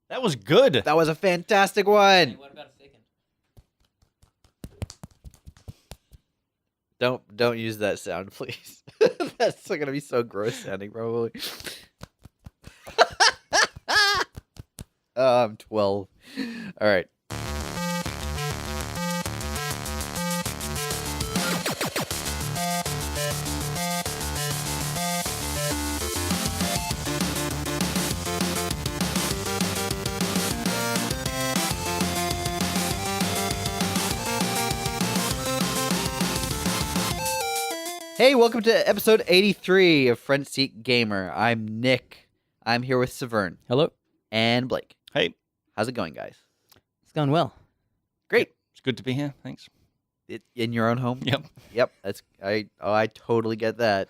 That was good. That was a fantastic one. What about a second? Don't use that sound, please. That's gonna be so gross sounding, probably. I'm 12. All right. Hey, welcome to episode 83 of Front Seat Gamer. I'm Nick. I'm here with Saveun Hello. and Blake. Hey, How's it going, guys? It's going well. Great. it's good to be here. Thanks. In your own home? Yep. Yep. I totally get that.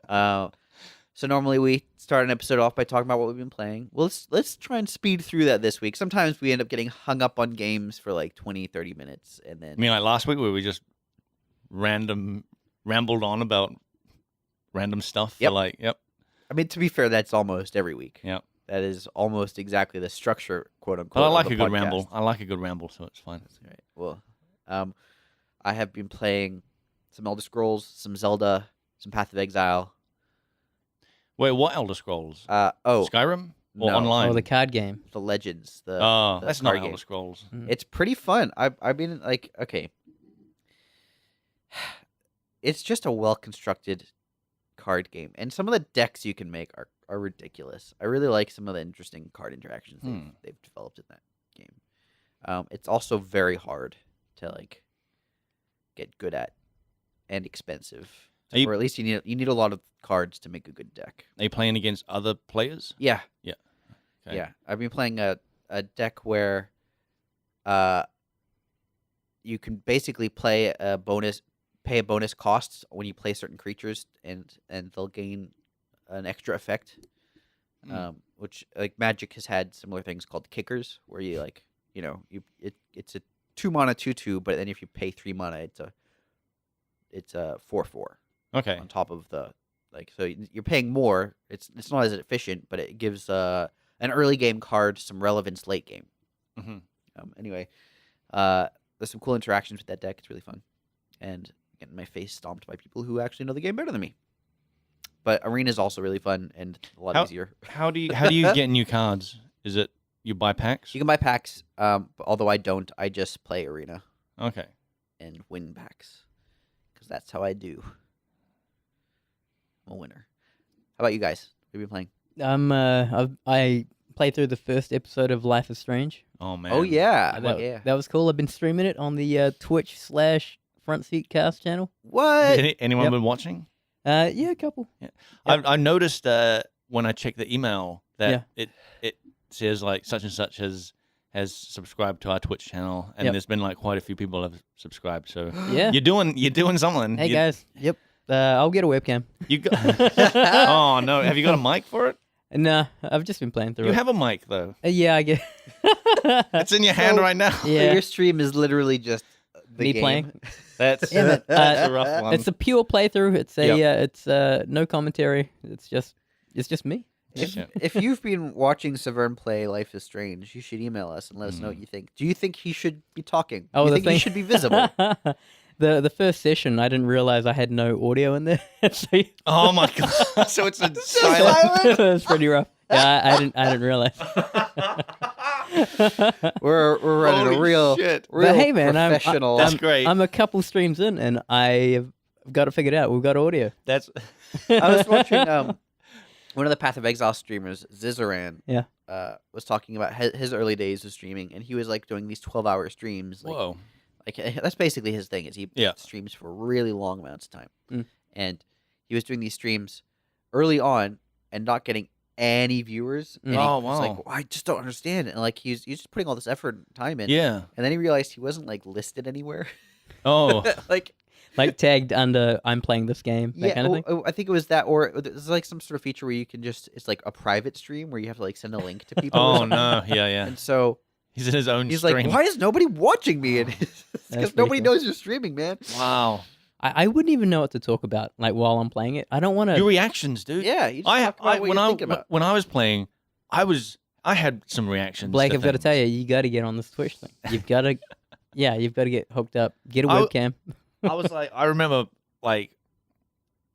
So normally we start an episode off by talking about what we've been playing. Well, let's try and speed through that this week. Sometimes we end up getting hung up on games for like 20, 30 minutes, and then I mean, like last week where we just rambled on about random stuff. Yep. For like, yep. I mean, to be fair, that's almost every week. Yep. That is almost exactly the structure, quote unquote. But I of like the a good podcast. ramble. I like a good ramble, so it's fine. All right. Well, I have been playing some Elder Scrolls, some Zelda, some Path of Exile. Wait, what Elder Scrolls? no. Skyrim? Or online? Oh, the card game. The Legends. The That's not card Elder game. Scrolls. It's pretty fun. I've been like, okay. It's just a well constructed card game, and some of the decks you can make are ridiculous. I really like some of the interesting card interactions they've developed in that game. It's also very hard to like get good at and expensive, Are you- or at least you need a lot of cards to make a good deck. Are you playing against other players? Yeah, Okay. yeah. I've been playing a deck where, you can basically pay a bonus cost when you play certain creatures, and they'll gain an extra effect. Which like Magic has had similar things called kickers, where you like it's a 2-mana 2/2, but then if you pay 3 mana, it's a 4/4 Okay. on top of the so you're paying more. It's not as efficient, but it gives an early game card some relevance late game. hmm Anyway, there's some cool interactions with that deck. It's really fun, and getting my face stomped by people who actually know the game better than me. But Arena is also really fun and a lot easier. How do you get new cards? Is it you buy packs? You can buy packs, but although I don't, I just play Arena Okay. and win packs because that's how I do. I'm a winner. How about you guys? What have you been playing? I played through the first episode of Life is Strange. Oh man. Oh yeah, That was cool. I've been streaming it on the Twitch/Front Seat Cast channel. What? Anyone Yep. been watching? Yeah, a couple. I noticed when I checked the email that it says like such and such has subscribed to our Twitch channel, and Yep. there's been like quite a few people have subscribed. So Yeah. you're doing something. Hey guys. Yep. I'll get a webcam. You got. Oh no! Have you got a mic for it? Nah, I've just been playing through You it. have a mic though. Yeah, I get. It's in your hand right now. So Yeah. your stream is literally just the Me game. playing. That's Yeah, but, that's a rough one. It's a pure playthrough. It's a Yep. it's no commentary. It's just me. Yeah. If you've been watching Saveun play Life is Strange, you should email us and let us know what you think. Do you think he should be talking? Oh, Do you the think he thing- should be visible? The first session, I didn't realize I had no audio in there. So Oh my god! So it's a silent. it was pretty rough. Yeah, I didn't realize. We're running a Holy real, shit. real But hey, man, professional. That's great. I'm a couple streams in, and I've got it figured out. We've got audio. That's. I was watching one of the Path of Exile streamers, Zizaran. Yeah. Was talking about his early days of streaming, and he was like doing these 12-hour streams. Like, Whoa. like that's basically his thing. Is he Yeah. streams for really long amounts of time, Mm. and he was doing these streams early on and not getting any viewers. And he Oh, was like, wow. well, I just don't understand it. And like he's just putting all this effort and time in. Yeah. And then he realized he wasn't like listed anywhere. Oh. like Like tagged under "I'm playing this game," that kind of thing. I think it was that, or there's like some sort of feature where you can it's like a private stream where you have to like send a link to people. or Oh something. no! Yeah, yeah. And so He's in his own he's stream. like, why is nobody watching me? And because pretty nobody cool. knows you're streaming, man. Wow. I wouldn't even know what to talk about like while I'm playing it. I don't want Your to. reactions, dude. Yeah, you just talk about what when you're I thinking about. when I was playing, I was I had some reactions. Blake, to I've got to things. tell you, you got to get on this Twitch thing. You've got to, you've got to get hooked up. Get a I- webcam. I was like, I remember like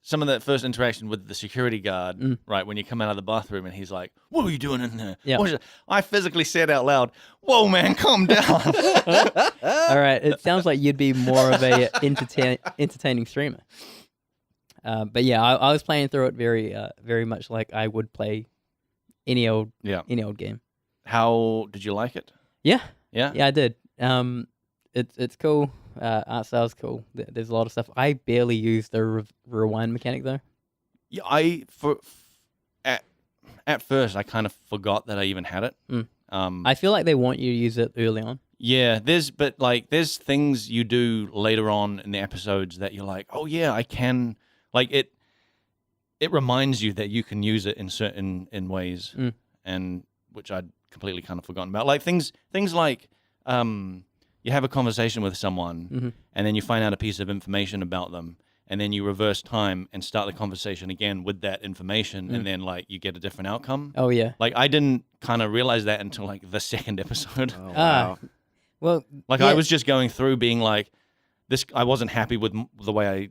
some of that first interaction with the security guard, right? When you come out of the bathroom and he's like, "What are you doing in there?" Yeah. I physically said out loud, "Whoa, man, calm down." All right, it sounds like you'd be more of a entertaining streamer. But yeah, I was playing through it very much like I would play any old game. How did you like it? Yeah, Yeah. I did. It's cool. Art style's cool. There's a lot of stuff. I barely use the rewind mechanic though. Yeah, at first I kind of forgot that I even had it. I feel like they want you to use it early on. Yeah, there's things you do later on in the episodes that you're like, oh yeah, I can. Like it reminds you that you can use it in certain ways, and which I'd completely kind of forgotten about. Like things like you have a conversation with someone, and then you find out a piece of information about them, and then you reverse time and start the conversation again with that information, and then like you get a different outcome. Oh yeah. Like I didn't kind of realize that until like the second episode. Oh, wow. Well, Like I was just going through being like, this. I wasn't happy with the way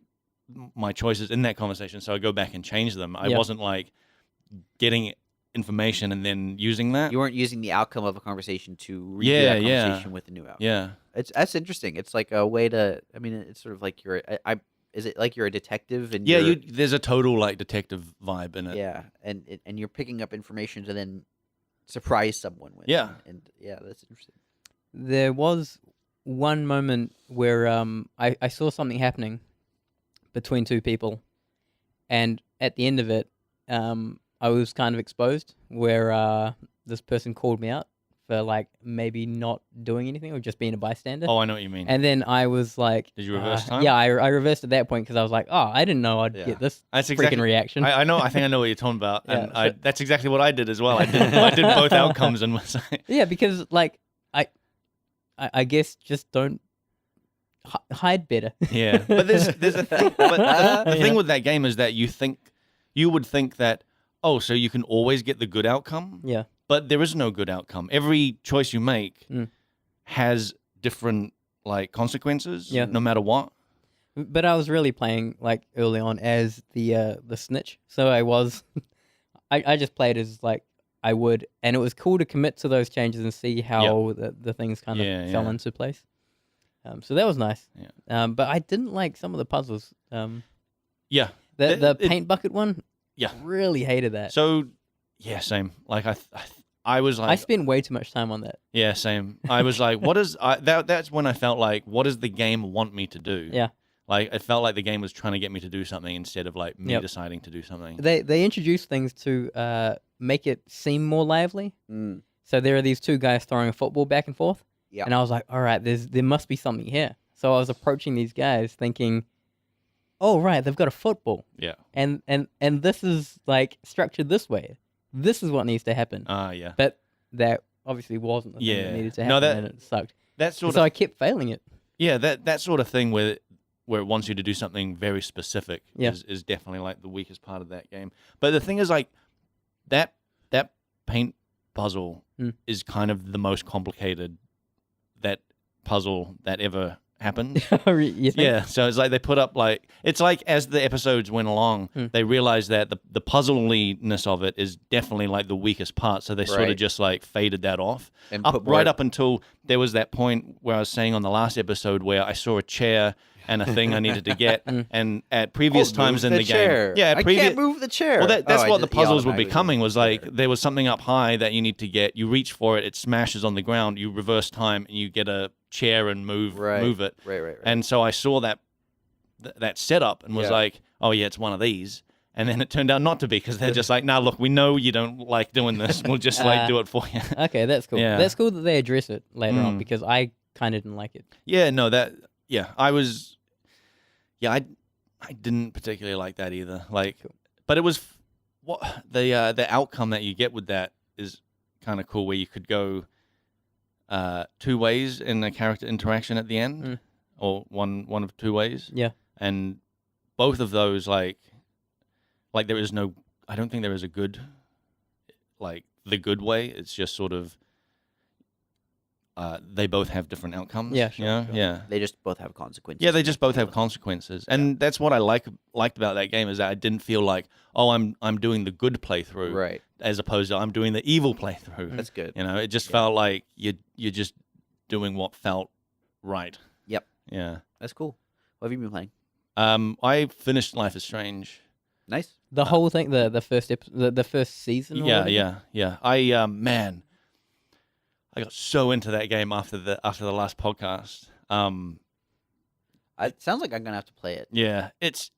my choices in that conversation, so I go back and change them. I wasn't like getting information and then using that. You weren't using the outcome of a conversation to redo that conversation with the new outcome. Yeah. That's interesting. It's like a way to. I mean, it's sort of like you're. Is it like you're a detective and Yeah, there's a total like detective vibe in it. Yeah, and you're picking up information to then surprise someone with. Yeah. and yeah, that's interesting. There was one moment where I saw something happening between two people, and at the end of it, I was kind of exposed where this person called me out for like maybe not doing anything or just being a bystander. Oh, I know what you mean. And then I was like, Did you reverse time? Yeah, I reversed at that point because I was like, oh, I didn't know I'd get this That's freaking reaction. I know. I think I know what you're talking about, and Yeah, that's exactly what I did as well. I did both outcomes and was like, Yeah, because like I guess just don't hide better. yeah. But there's a thing. But the thing with that game is that you would think that, oh, so you can always get the good outcome. Yeah. But there is no good outcome. Every choice you make has different like consequences. Yeah. No matter what. But I was really playing like early on as the snitch, so I was, I just played as like I would, and it was cool to commit to those changes and see how the things kind of fell into place. So that was nice. Yeah. But I didn't like some of the puzzles. Yeah. The paint bucket one. Yeah. Really hated that. So, yeah, same. Like I was like, I spent way too much time on that. yeah, same. I was like, what is that's when I felt like, what does the game want me to do? Yeah. Like it felt like the game was trying to get me to do something instead of like me deciding to do something. They introduced things to make it seem more lively. So there are these two guys throwing a football back and forth. Yeah. And I was like, all right, there must be something here. So I was approaching these guys thinking, oh right, they've got a football. Yeah. And this is like structured this way. This is what needs to happen. Yeah. But that obviously wasn't the thing that needed to happen, and it sucked. So I kept failing it. Yeah, that sort of thing where it wants you to do something very specific is definitely like the weakest part of that game. But the thing is like that paint puzzle is kind of the most complicated that puzzle that ever happened. You think? Yeah, so it's like they put up like it's like as the episodes went along, they realized that the puzzliness of it is definitely like the weakest part. So they sort of just like faded that off, and right up until there was that point where I was saying on the last episode where I saw a chair and a thing I needed to get, and at previous times in the chair. game, I can't move the chair. Well, that's what the puzzles were becoming. Was like there was something up high that you need to get. You reach for it, it smashes on the ground. You reverse time, and you get a chair and move it. Right. And so I saw that setup and was like, oh yeah, it's one of these. And then it turned out not to be because they're just like, nah, look, we know you don't like doing this. We'll just like do it for you. Okay, that's cool. Yeah. That's cool that they address it later on because I kind of didn't like it. Yeah, no, I didn't particularly like that either. Like, but it was what the outcome that you get with that is kind of cool, where you could go two ways in a character interaction at the end, or one of two ways. Yeah, and both of those like there is no. I don't think there is a good like the good way. It's just sort of they both have different outcomes. Yeah, sure, you know? sure. Yeah. They just both have consequences. Yeah, they just both have consequences, and that's what I liked about that game is that I didn't feel like, oh, I'm doing the good playthrough, Right. as opposed to I'm doing the evil playthrough. That's good. You know, it just felt like you're just doing what felt right. Yep. Yeah. That's cool. What have you been playing? I finished Life is Strange. Nice. The whole thing, the first the first season. Or Yeah, whatever? yeah. I got so into that game after the last podcast. It sounds like I'm gonna have to play it. Yeah, it's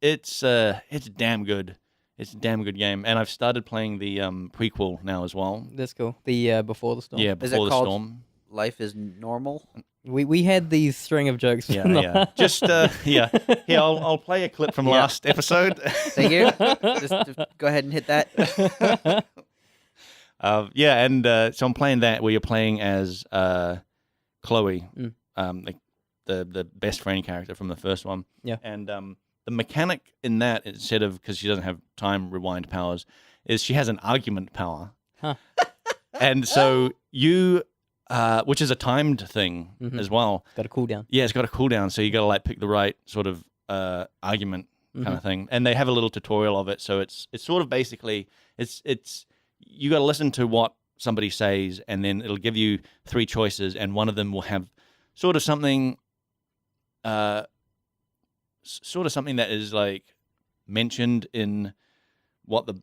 damn good. It's a damn good game, and I've started playing the prequel now as well. That's cool. The Before the Storm. Yeah, Is it Before the called- Storm. Life is normal. We had these string of jokes. Yeah, yeah. Just yeah. Here, I'll play a clip from Yeah. last episode. Thank you. Just go ahead and hit that. Yeah, and so I'm playing that where you're playing as Chloe, the best friend character from the first one. Yeah. And the mechanic in that, instead of, because she doesn't have time rewind powers, is she has an argument power. Huh. And so you, which is a timed thing as well. Got a cooldown. Yeah, it's got a cooldown, so you got to like pick the right sort of argument kind of thing. And they have a little tutorial of it, so it's sort of basically it's you got to listen to what somebody says, and then it'll give you 3 choices, and one of them will have sort of something that is like mentioned in what the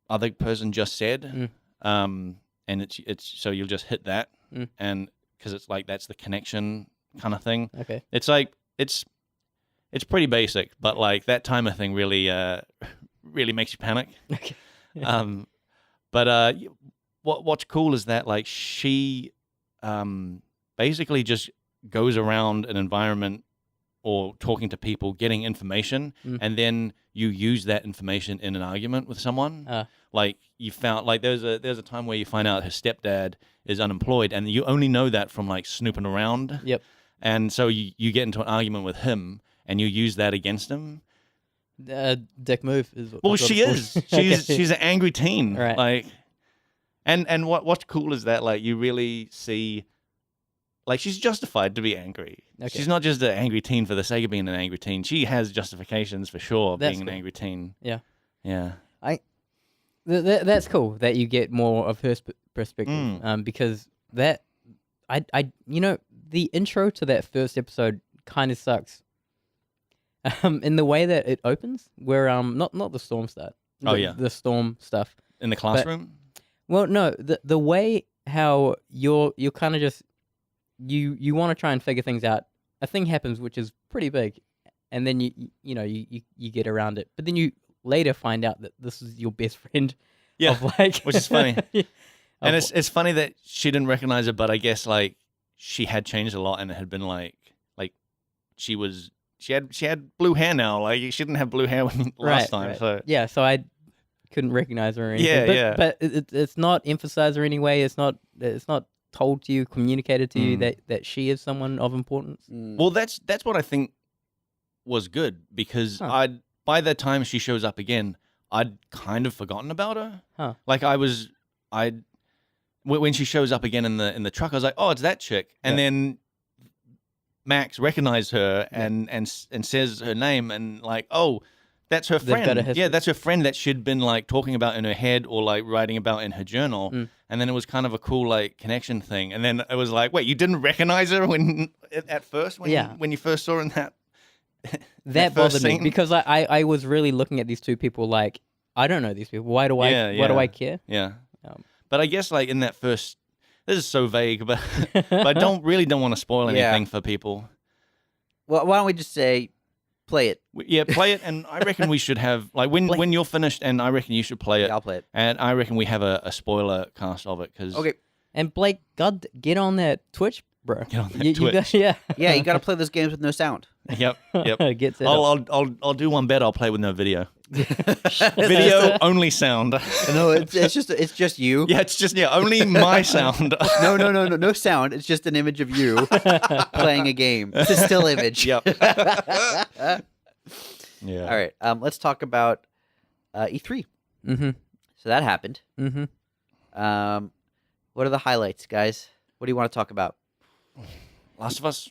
other person just said. And it's so you'll just hit that, and because it's like that's the connection kind of thing. Okay. It's like it's pretty basic, but like that timer thing really really makes you panic. Okay. But what's cool is that like she basically just goes around an environment or talking to people, getting information, and then you use that information in an argument with someone. Like you found, like there's a time where you find out her stepdad is unemployed, and you only know that from like snooping around. Yep. And so you get into an argument with him, and you use that against him. Dick move is. Well, she is. She's an angry teen. Right. Like, and what's cool is that like you really see, like she's justified to be angry. Okay. She's not just an angry teen for the sake of being an angry teen. She has justifications for sure That's being an cool. angry teen. Yeah. Yeah. That's cool that you get more of her perspective. Because that, you know, the intro to that first episode kind of sucks. In the way that it opens, where not the storm start. Oh, yeah. The storm stuff. In the classroom. Well, no, the way how you're kind of just you want to try and figure things out. A thing happens which is pretty big, and then you get around it. But then you later find out that this is your best friend. Yeah, of like, which is funny. And it's funny that she didn't recognize it, but I guess like she had changed a lot, and it had been like she had blue hair now. Like she didn't have blue hair last time. Right. So yeah, so I couldn't recognize her or anything. Yeah, but it's not emphasized or any way. It's not told to you, communicated to you that she is someone of importance. Well, that's what I think was good, because by the time she shows up again, I'd kind of forgotten about her. Huh. Like when she shows up again in the truck, I was like, oh, it's that chick, and then Max recognized her and says her name, and like, oh, that's her They've got a friend. history. Yeah, that's her friend that she'd been like talking about in her head or like writing about in her journal. And then it was kind of a cool like connection thing. And then it was like, wait, you didn't recognize her at first when you first saw her in that. That first bothered me scene? because I was really looking at these two people like, I don't know these people. Why do I care? Yeah. But I guess like in that first, this is so vague, but I don't want to spoil anything for people. Well, why don't we just say, play it? Yeah, play it, and I reckon we should have like when you're finished, and I reckon you should play it. Yeah, I'll play it. And I reckon we have a spoiler cast of it because Okay. And Blake, God, get on that Twitch, bro. Get on that Twitch. Yeah. Yeah, you got to play those games with no sound. Yep. Get set up. I'll do one better. I'll play with no video. Video only sound. No, it's just you. Yeah, it's just only my sound. No sound. It's just an image of you playing a game. It's a still image. Yep. Yeah. All right. Let's talk about E3. Mm-hmm. So that happened. Mm-hmm. What are the highlights, guys? What do you want to talk about? Last of Us.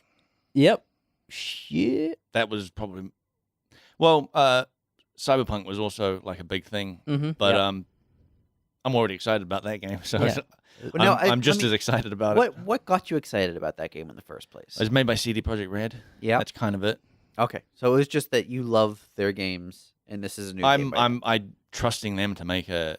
Yep. Shit. That was probably well. Cyberpunk was also like a big thing, but I'm already excited about that game. So Yeah. I'm just as excited about it. What got you excited about that game in the first place? It was made by CD Projekt Red. Yeah, That's kind of it. okay. So it was just that you love their games, and this is a new game. I'm trusting them to make a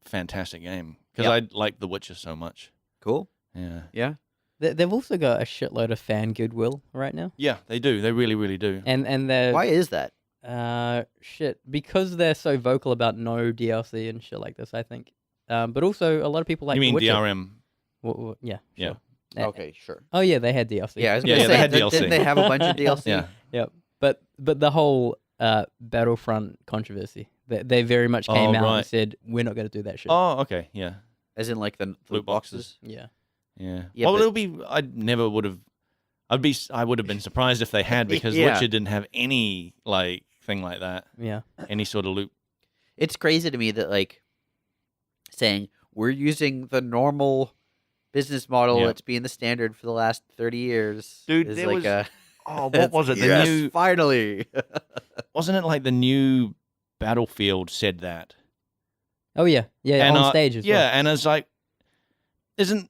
fantastic game because I like The Witcher so much. Cool. Yeah. Yeah. They've also got a shitload of fan goodwill right now, Yeah, they do. They really, really do. and they're Why is that? shit because they're so vocal about no DLC and shit like this. I think, but also a lot of people like. You mean The Witcher. DRM? Yeah. Yeah. Sure. Okay, sure. Oh yeah, they had DLC. Yeah, I was Yeah, gonna yeah, say, they had didn't DLC. they have a bunch of DLC? Yeah. Yep. But the whole Battlefront controversy, they very much came Oh, out right. and said we're not going to do that shit. Oh, okay. Yeah. As in like the Loot boxes. Yeah. Yeah. Yeah, Well, but- it'll be. I never would have. I would have been surprised if they had because Yeah. Witcher didn't have any like thing like that. Yeah. Any sort of loot. It's crazy to me that like saying we're using the normal business model Yeah. that's been the standard for the last 30 years. Dude, is there like was- a, Oh, what was it? The yes, new finally. wasn't it like the new Battlefield said that? Oh yeah. Yeah. And, on stage as yeah, well. and it's like, isn't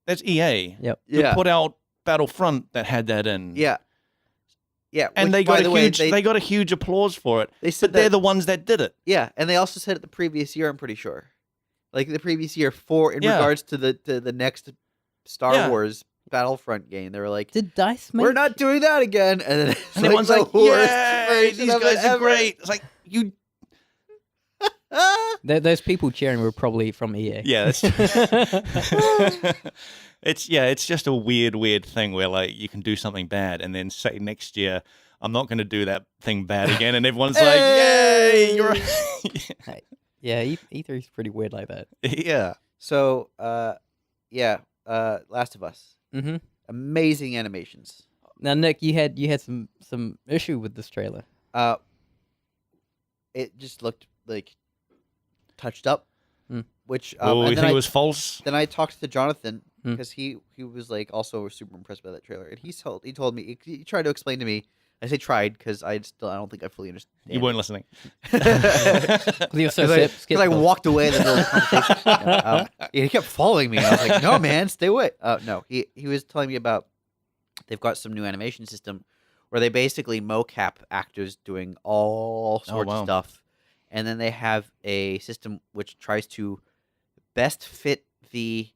that's EA? Yep. Who Yeah. put out Battlefront that had that in. Yeah. Yeah. And which, they by got the a way, huge they got a huge applause for it. they said But they're that, the ones that did it. yeah, and they also said it the previous year, I'm pretty sure. Like the previous year in Yeah. regards to the next Star Yeah. Wars Battlefront game. They were like, Did Dice make? we're not doing that again. And then it's And like everyone's the like, worst "Yeah, version these of guys it are ever." great." It's like you. Those people cheering were probably from EA. Yeah, that's it's just a weird thing where like you can do something bad and then say next year I'm not going to do that thing bad again, and everyone's like, "Yay, you're right." Yeah. E3 is pretty weird like that. Yeah. So, Last of Us. Mm-hmm. Amazing animations. Now, Nick, you had some issue with this trailer. It just looked like touched up, Mm. which Oh, and you then think I, it was false? then I talked to Jonathan Mm. because he was like also super impressed by that trailer, and he told me he tried to explain to me. I say tried because I don't think I fully understand. You weren't listening. Because you're so Because I skeptical. walked away in the middle of the conversation. He kept following me. And I was like, "No, man, stay away." No, he was telling me about they've got some new animation system where they basically mocap actors doing all sorts wow. of stuff, and then they have a system which tries to best fit the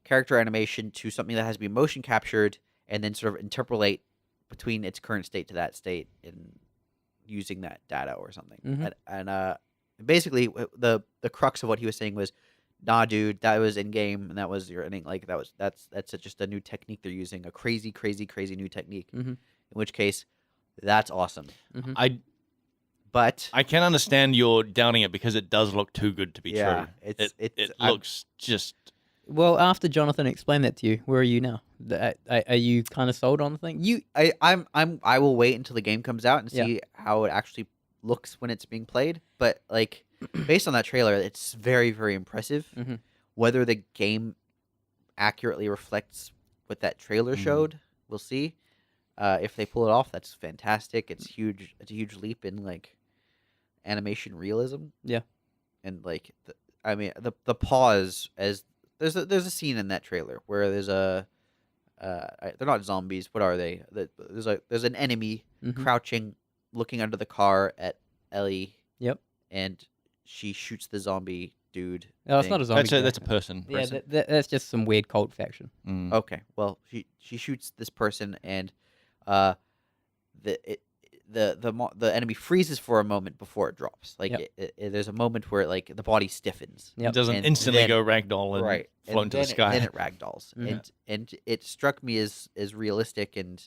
character animation to something that has to be motion captured, and then sort of interpolate between its current state to that state in using that data or something. Mhm. And basically the crux of what he was saying was, nah, dude, that was in game and that was your ending. Like that's just a new technique they're using, a crazy new technique. Mhm. In which case, that's awesome. But I can understand you're doubting it because it does look too good to be yeah, true. it It looks just. Well, after Jonathan explained that to you, where are you now? Are you kind of sold on the thing? I will wait until the game comes out and Yeah. see how it actually looks when it's being played. But like based on that trailer, it's very, very impressive. Mhm. Whether the game accurately reflects what that trailer showed, we'll see. If they pull it off, that's fantastic. It's huge. It's a huge leap in like animation realism. Yeah. And like the pause as there's a scene in that trailer where there's a they're not zombies. What are they? There's an enemy Mhm. crouching, looking under the car at Ellie. Yep. And she shoots the zombie dude. Oh, it's not a zombie. That's a person. Yeah, that's just some weird cult faction. Mm. Okay, well, she shoots this person, and the enemy freezes for a moment before it drops. Like Yep. there's a moment where like the body stiffens. Yep. It doesn't And instantly then- go ragdoll and Right, float and into the then sky. Then it ragdolls, Mhm. and it struck me as realistic and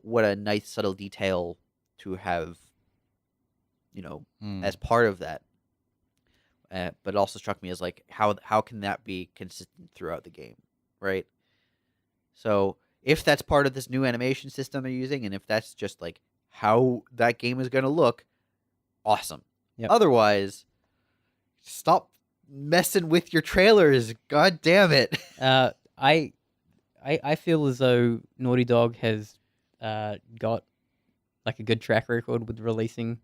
what a nice subtle detail to have, Mm. as part of that. But it also struck me as like how can that be consistent throughout the game, right? So if that's part of this new animation system they're using, and if that's just like how that game is going to look, awesome. Yep. Otherwise, Stop messing with your trailers. God damn it. I feel as though Naughty Dog has got like a good track record with releasing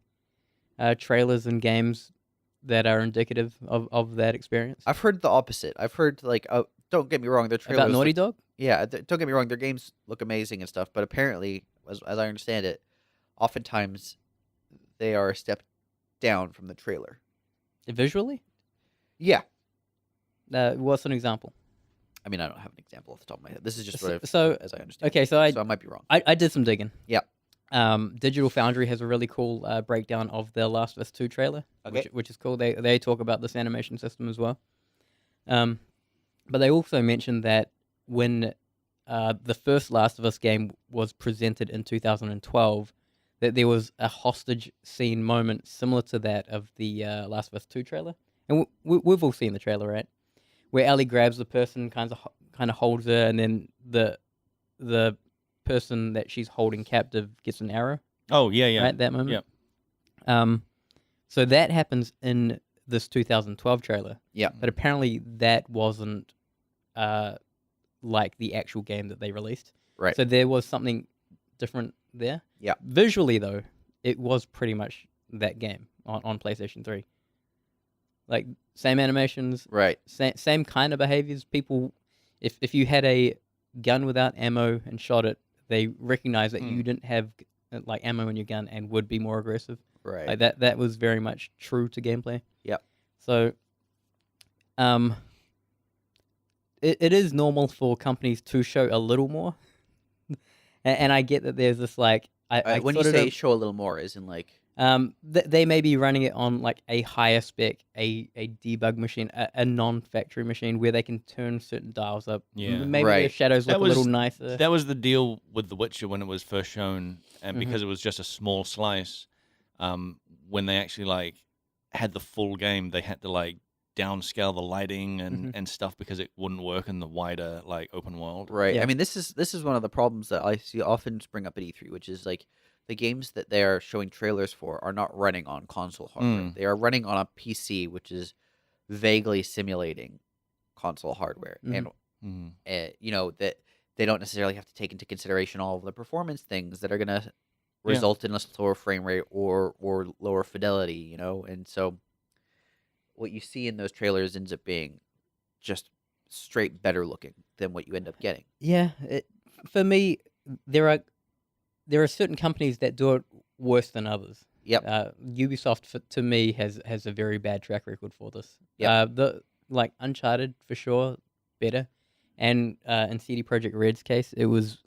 trailers and games that are indicative of that experience. I've heard the opposite. I've heard like, don't get me wrong, their trailers About Naughty look, Dog? yeah, don't get me wrong, their games look amazing and stuff, but apparently, as I understand it, oftentimes they are a step down from the trailer. Visually? Yeah. What's an example? I mean, I don't have an example off the top of my head. This is just as I understand. Okay, it. so I might be wrong. I did some digging. Yeah. Digital Foundry has a really cool breakdown of the Last of Us 2 trailer, which is cool. They talk about this animation system as well. But they also mentioned that when the first Last of Us game was presented in 2012, that there was a hostage scene moment similar to that of the Last of Us 2 trailer. And we've all seen the trailer, right? Where Ellie grabs the person, kind of holds her, and then the person that she's holding captive gets an arrow. Oh, yeah. Right, that moment. Yeah. So that happens in this 2012 trailer. Yeah. But apparently that wasn't like the actual game that they released. Right. So there was something different there. Yeah. Visually, though, it was pretty much that game on PlayStation 3. Like, same animations. Right. Same kind of behaviors. People, if you had a gun without ammo and shot it, they recognize that you didn't have like ammo in your gun and would be more aggressive. Right. Like that was very much true to gameplay. Yep. So, it is normal for companies to show a little more, and I get that there's this like when you say show a little more, is in like they may be running it on like a higher spec, a debug machine, a non-factory machine where they can turn certain dials up. Yeah. Maybe Right. the shadows look a little nicer. That was the deal with The Witcher when it was first shown, and because it was just a small slice, when they actually like had the full game, they had to like downscale the lighting and stuff because it wouldn't work in the wider like open world. right. Yeah. I mean, this is one of the problems that I see often spring up at E3, which is like the games that they are showing trailers for are not running on console hardware. They are running on a PC, which is vaguely simulating console hardware, and you know that they don't necessarily have to take into consideration all of the performance things that are going to result in a slower frame rate or lower fidelity. You know, and so what you see in those trailers ends up being just straight better looking than what you end up getting. Yeah, for me, there are certain companies that do it worse than others. Yep. Ubisoft, to me, has a very bad track record for this. Yep. The like Uncharted for sure, better, and in CD Projekt Red's case, it was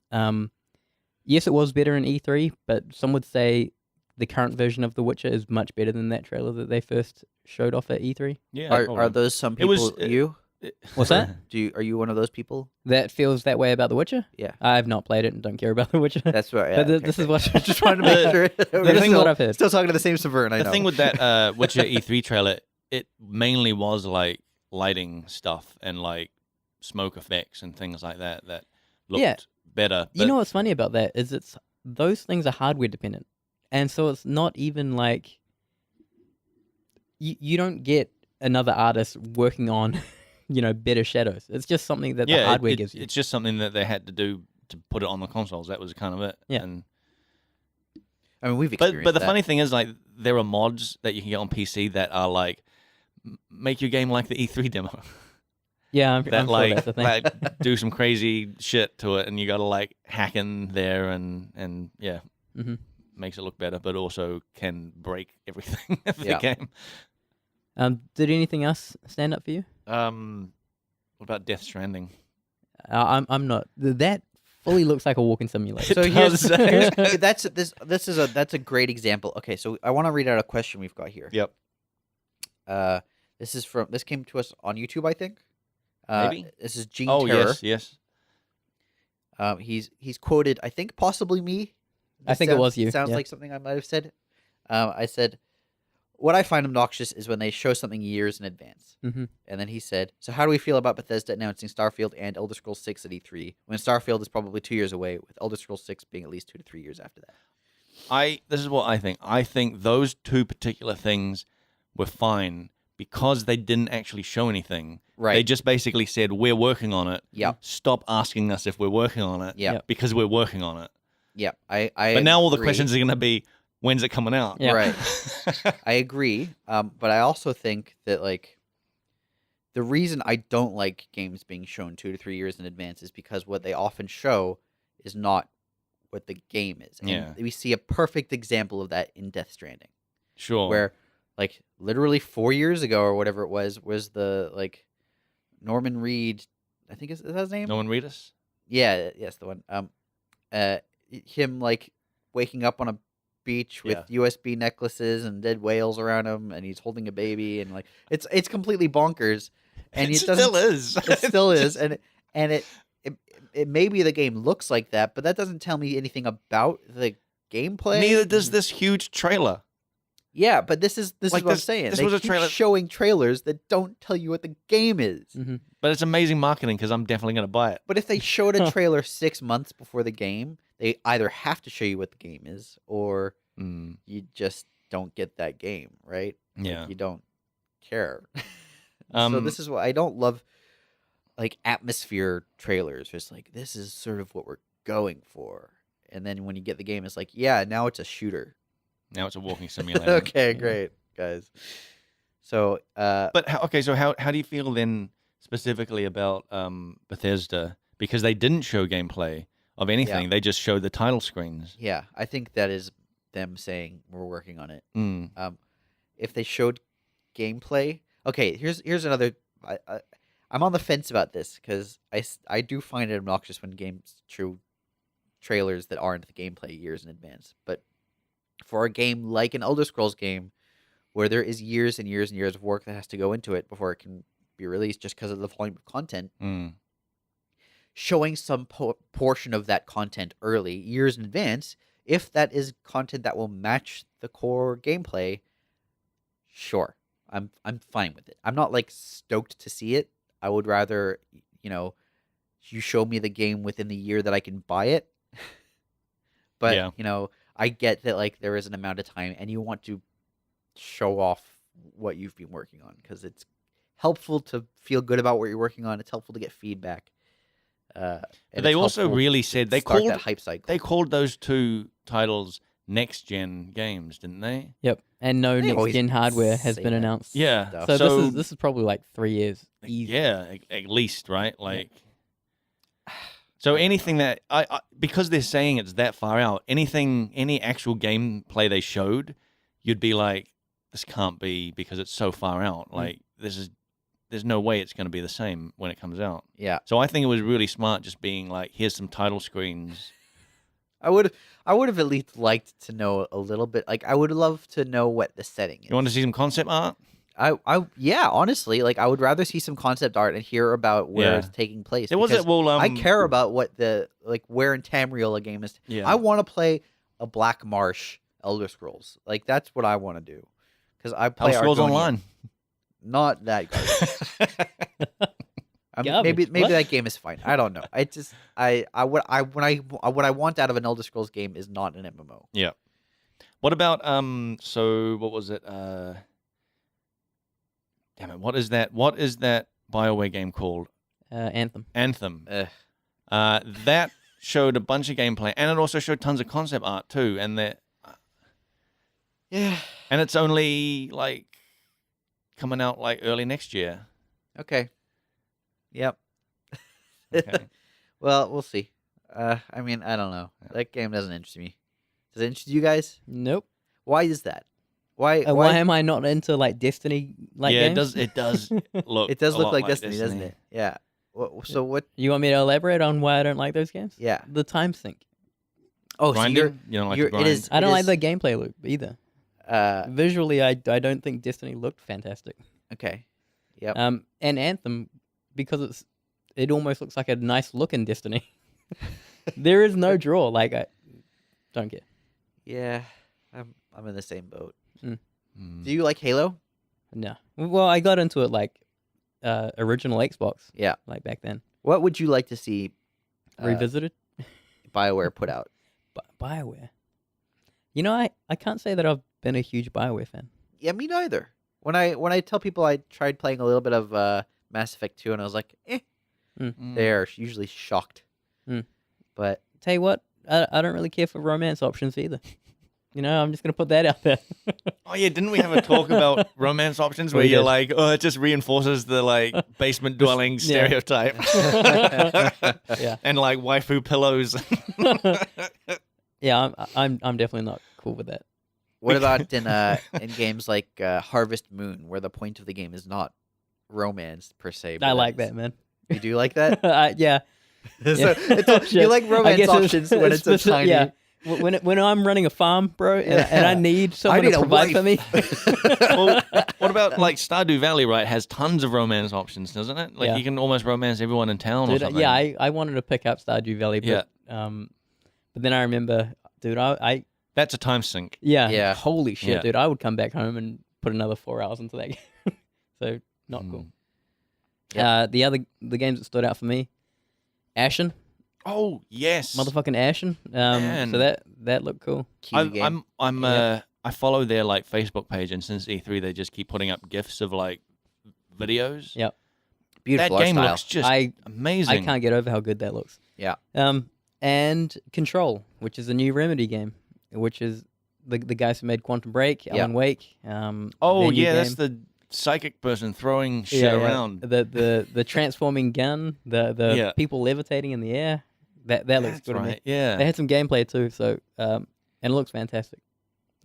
yes, it was better in E3, but some would say the current version of The Witcher is much better than that trailer that they first showed off at E3. Yeah. Are those some people? What's that? Are you one of those people? That feels that way about The Witcher? Yeah. I've not played it and don't care about The Witcher. That's right. Yeah, But this is what just wanted to make sure. this is what I've heard. Still talking to the same Saveun. I know. The thing with that Witcher E3 trailer, it mainly was like lighting stuff and like smoke effects and things like that looked better. You know what's funny about that is those things are hardware dependent, and so it's not even like you don't get another artist working on better shadows. It's just something that the hardware gives you. It's just something that they had to do to put it on the consoles. That was kind of it. Yeah. And I mean, we've experienced but the that. funny thing is, like, there are mods that you can get on PC that are like make your game like the E3 demo. Yeah, I'm that sure like, that's the thing. like do some crazy shit to it, and you got to like hack in there and yeah, makes it look better, but also can break everything of the game. Did anything else stand up for you? What about Death Stranding? I'm not. That fully looks like a walking simulator. So that's a great example. Okay, so I want to read out a question we've got here. Yep. This came to us on YouTube, I think. Maybe this is Gene Oh Terror. yes. He's quoted, I think possibly me. I think it was you. Sounds like something I might have said. I said, what I find obnoxious is when they show something years in advance. Mm-hmm. And then he said, so how do we feel about Bethesda announcing Starfield and Elder Scrolls 6 at E3 when Starfield is probably 2 years away, with Elder Scrolls 6 being at least 2 to 3 years after that? This is what I think. I think those two particular things were fine because they didn't actually show anything. Right. They just basically said, we're working on it. Yep. Stop asking us if we're working on it. Yep. Because we're working on it. Yep. I But now all the agree. questions are going to be, when's it coming out? Yeah. Right. I agree. But I also think that like the reason I don't like games being shown 2 to 3 years in advance is because what they often show is not what the game is. And Yeah. we see a perfect example of that in Death Stranding, Sure. where like literally 4 years ago or whatever it was the like Norman Reed, I think is that his name? No one read us? Yeah, yes, the one. Him like waking up on a beach with USB necklaces and dead whales around him, and he's holding a baby, and like it's completely bonkers. And It it doesn't- still is. It still is, and it maybe the game looks like that, but that doesn't tell me anything about the gameplay. Neither does this huge trailer. Yeah, but this is Like what I'm this- saying. this They was a keep trailer- showing trailers that don't tell you what the game is. Mhm. But it's amazing marketing because I'm definitely going to buy it. But if they showed a trailer 6 months before the game, they either have to show you what the game is, or Mm, you just don't get that game, right? Like, yeah. you don't care. So Um, this is why I don't love like atmosphere trailers. It's like, this is sort of what we're going for. And then when you get the game, it's like, yeah, now it's a shooter. Now it's a walking simulator. Okay, Yeah. great, guys. So But so how do you feel then specifically about Bethesda? Because they didn't show gameplay of anything. They just showed the title screens. yeah, I think that is them saying we're working on it. Mm. If they showed gameplay, okay. Here's another. I'm on the fence about this because I do find it obnoxious when games show trailers that aren't the gameplay years in advance. But for a game like an Elder Scrolls game, where there is years and years and years of work that has to go into it before it can be released, just because of the volume of content, Mm. showing some portion of that content early, years in advance, if that is content that will match the core gameplay, sure, I'm fine with it. I'm not like stoked to see it. I would rather, you show me the game within the year that I can buy it. But Yeah. I get that like there is an amount of time, and you want to show off what you've been working on because it's helpful to feel good about what you're working on. It's helpful to get feedback. And They it's also helpful really to said they start called that hype cycle. they called those two titles next gen games, didn't they? Yep. And no They next always gen hardware has say been that announced. Yeah. stuff. So this is probably like 3 years. Easy. Yeah, at least, right? Like, so anything that I because they're saying it's that far out, any actual gameplay they showed, you'd be like, this can't be because it's so far out. Like, there's no way it's going to be the same when it comes out. Yeah, So I think it was really smart just being like, here's some title screens. I would have at least liked to know a little bit. Like, I would love to know what the setting is. You want to see some concept art? Yeah, honestly, like I would rather see some concept art and hear about where Yeah. it's taking place. There was because it. Well, I care about what the where in Tamriel a game is. Yeah. I want to play a Black Marsh Elder Scrolls. Like that's what I want to do. Because I play Elder Scrolls Argonian. Online. Not that garbage. I mean, Garbage, maybe what? that game is fine. I don't know. What I want out of an Elder Scrolls game is not an MMO. Yeah. What about so what was it? Damn it, what is that BioWare game called? Anthem. Anthem. Ugh. That showed a bunch of gameplay and it also showed tons of concept art too, and Yeah. and it's only like coming out like early next year. Okay. Yep. Okay. Well, we'll see. I mean, I don't know. That game doesn't interest me. Does it interest you guys? Nope. Why is that? Why? Why am I not into like Destiny yeah, games? it does look It does a look lot like Destiny, doesn't it? Yeah. So what? You want me to elaborate on why I don't like those games? Yeah. The time sink. Oh, so Grinding? You don't like to you're- grind? it is. I don't it like is- the gameplay loop either. Visually, I don't think Destiny looked fantastic. Okay. Yep. And Anthem, because it almost looks like a nice look in Destiny. There is no draw. Like I don't care. Yeah. I'm in the same boat. Mm. Do you like Halo? No. Well, I got into it like original Xbox. Yeah. Like back then. What would you like to see Revisited. BioWare put out? BioWare. You know, I can't say that I've been a huge BioWare fan. Yeah, me neither. when I tell people I tried playing a little bit of Mass Effect 2 and I was like, they're usually shocked. But Tell you what, I don't really care for romance options either. You know, I'm just gonna put that out there. Oh yeah, didn't we have a talk about romance options where We you're did. like, oh, it just reinforces the like basement dwelling Yeah. stereotype, Yeah. and like waifu pillows. Yeah, I'm definitely not cool with that. what about in games like Harvest Moon, where the point of the game is not romance per se? I but like it's- that, man. You do like that? Yeah. So Yeah. it's you Shit. like I romance guess options when it's a tiny. Yeah. When I'm running a farm, bro, and I need someone need to a provide for me. Well, what about like Stardew Valley? Right, has tons of romance options, doesn't it? Like Yeah. you can almost romance everyone in town or Dude, something. yeah, I wanted to pick up Stardew Valley, but but then I remember, dude, I That's a time sink. Yeah. holy shit, Yeah. dude, I would come back home and put another 4 hours into that game. So not cool. Yep. The games that stood out for me, Ashen, Oh yes, motherfucking Ashen. Man. So that looked cool. Cute game. I follow their like Facebook page, and since E3 they just keep putting up gifs of like videos. Yep. Beautiful That art game style. looks just I amazing. can't get over how good that looks. Yeah. And Control, which is a new Remedy game, which is the guys who made Quantum Break, Yeah. Alan Wake. Oh their new yeah, that's game. the psychic person throwing shit around. The transforming gun, the Yeah. people levitating in the air. That looks That's good to me. right. Yeah. They had some gameplay too, so and it looks fantastic.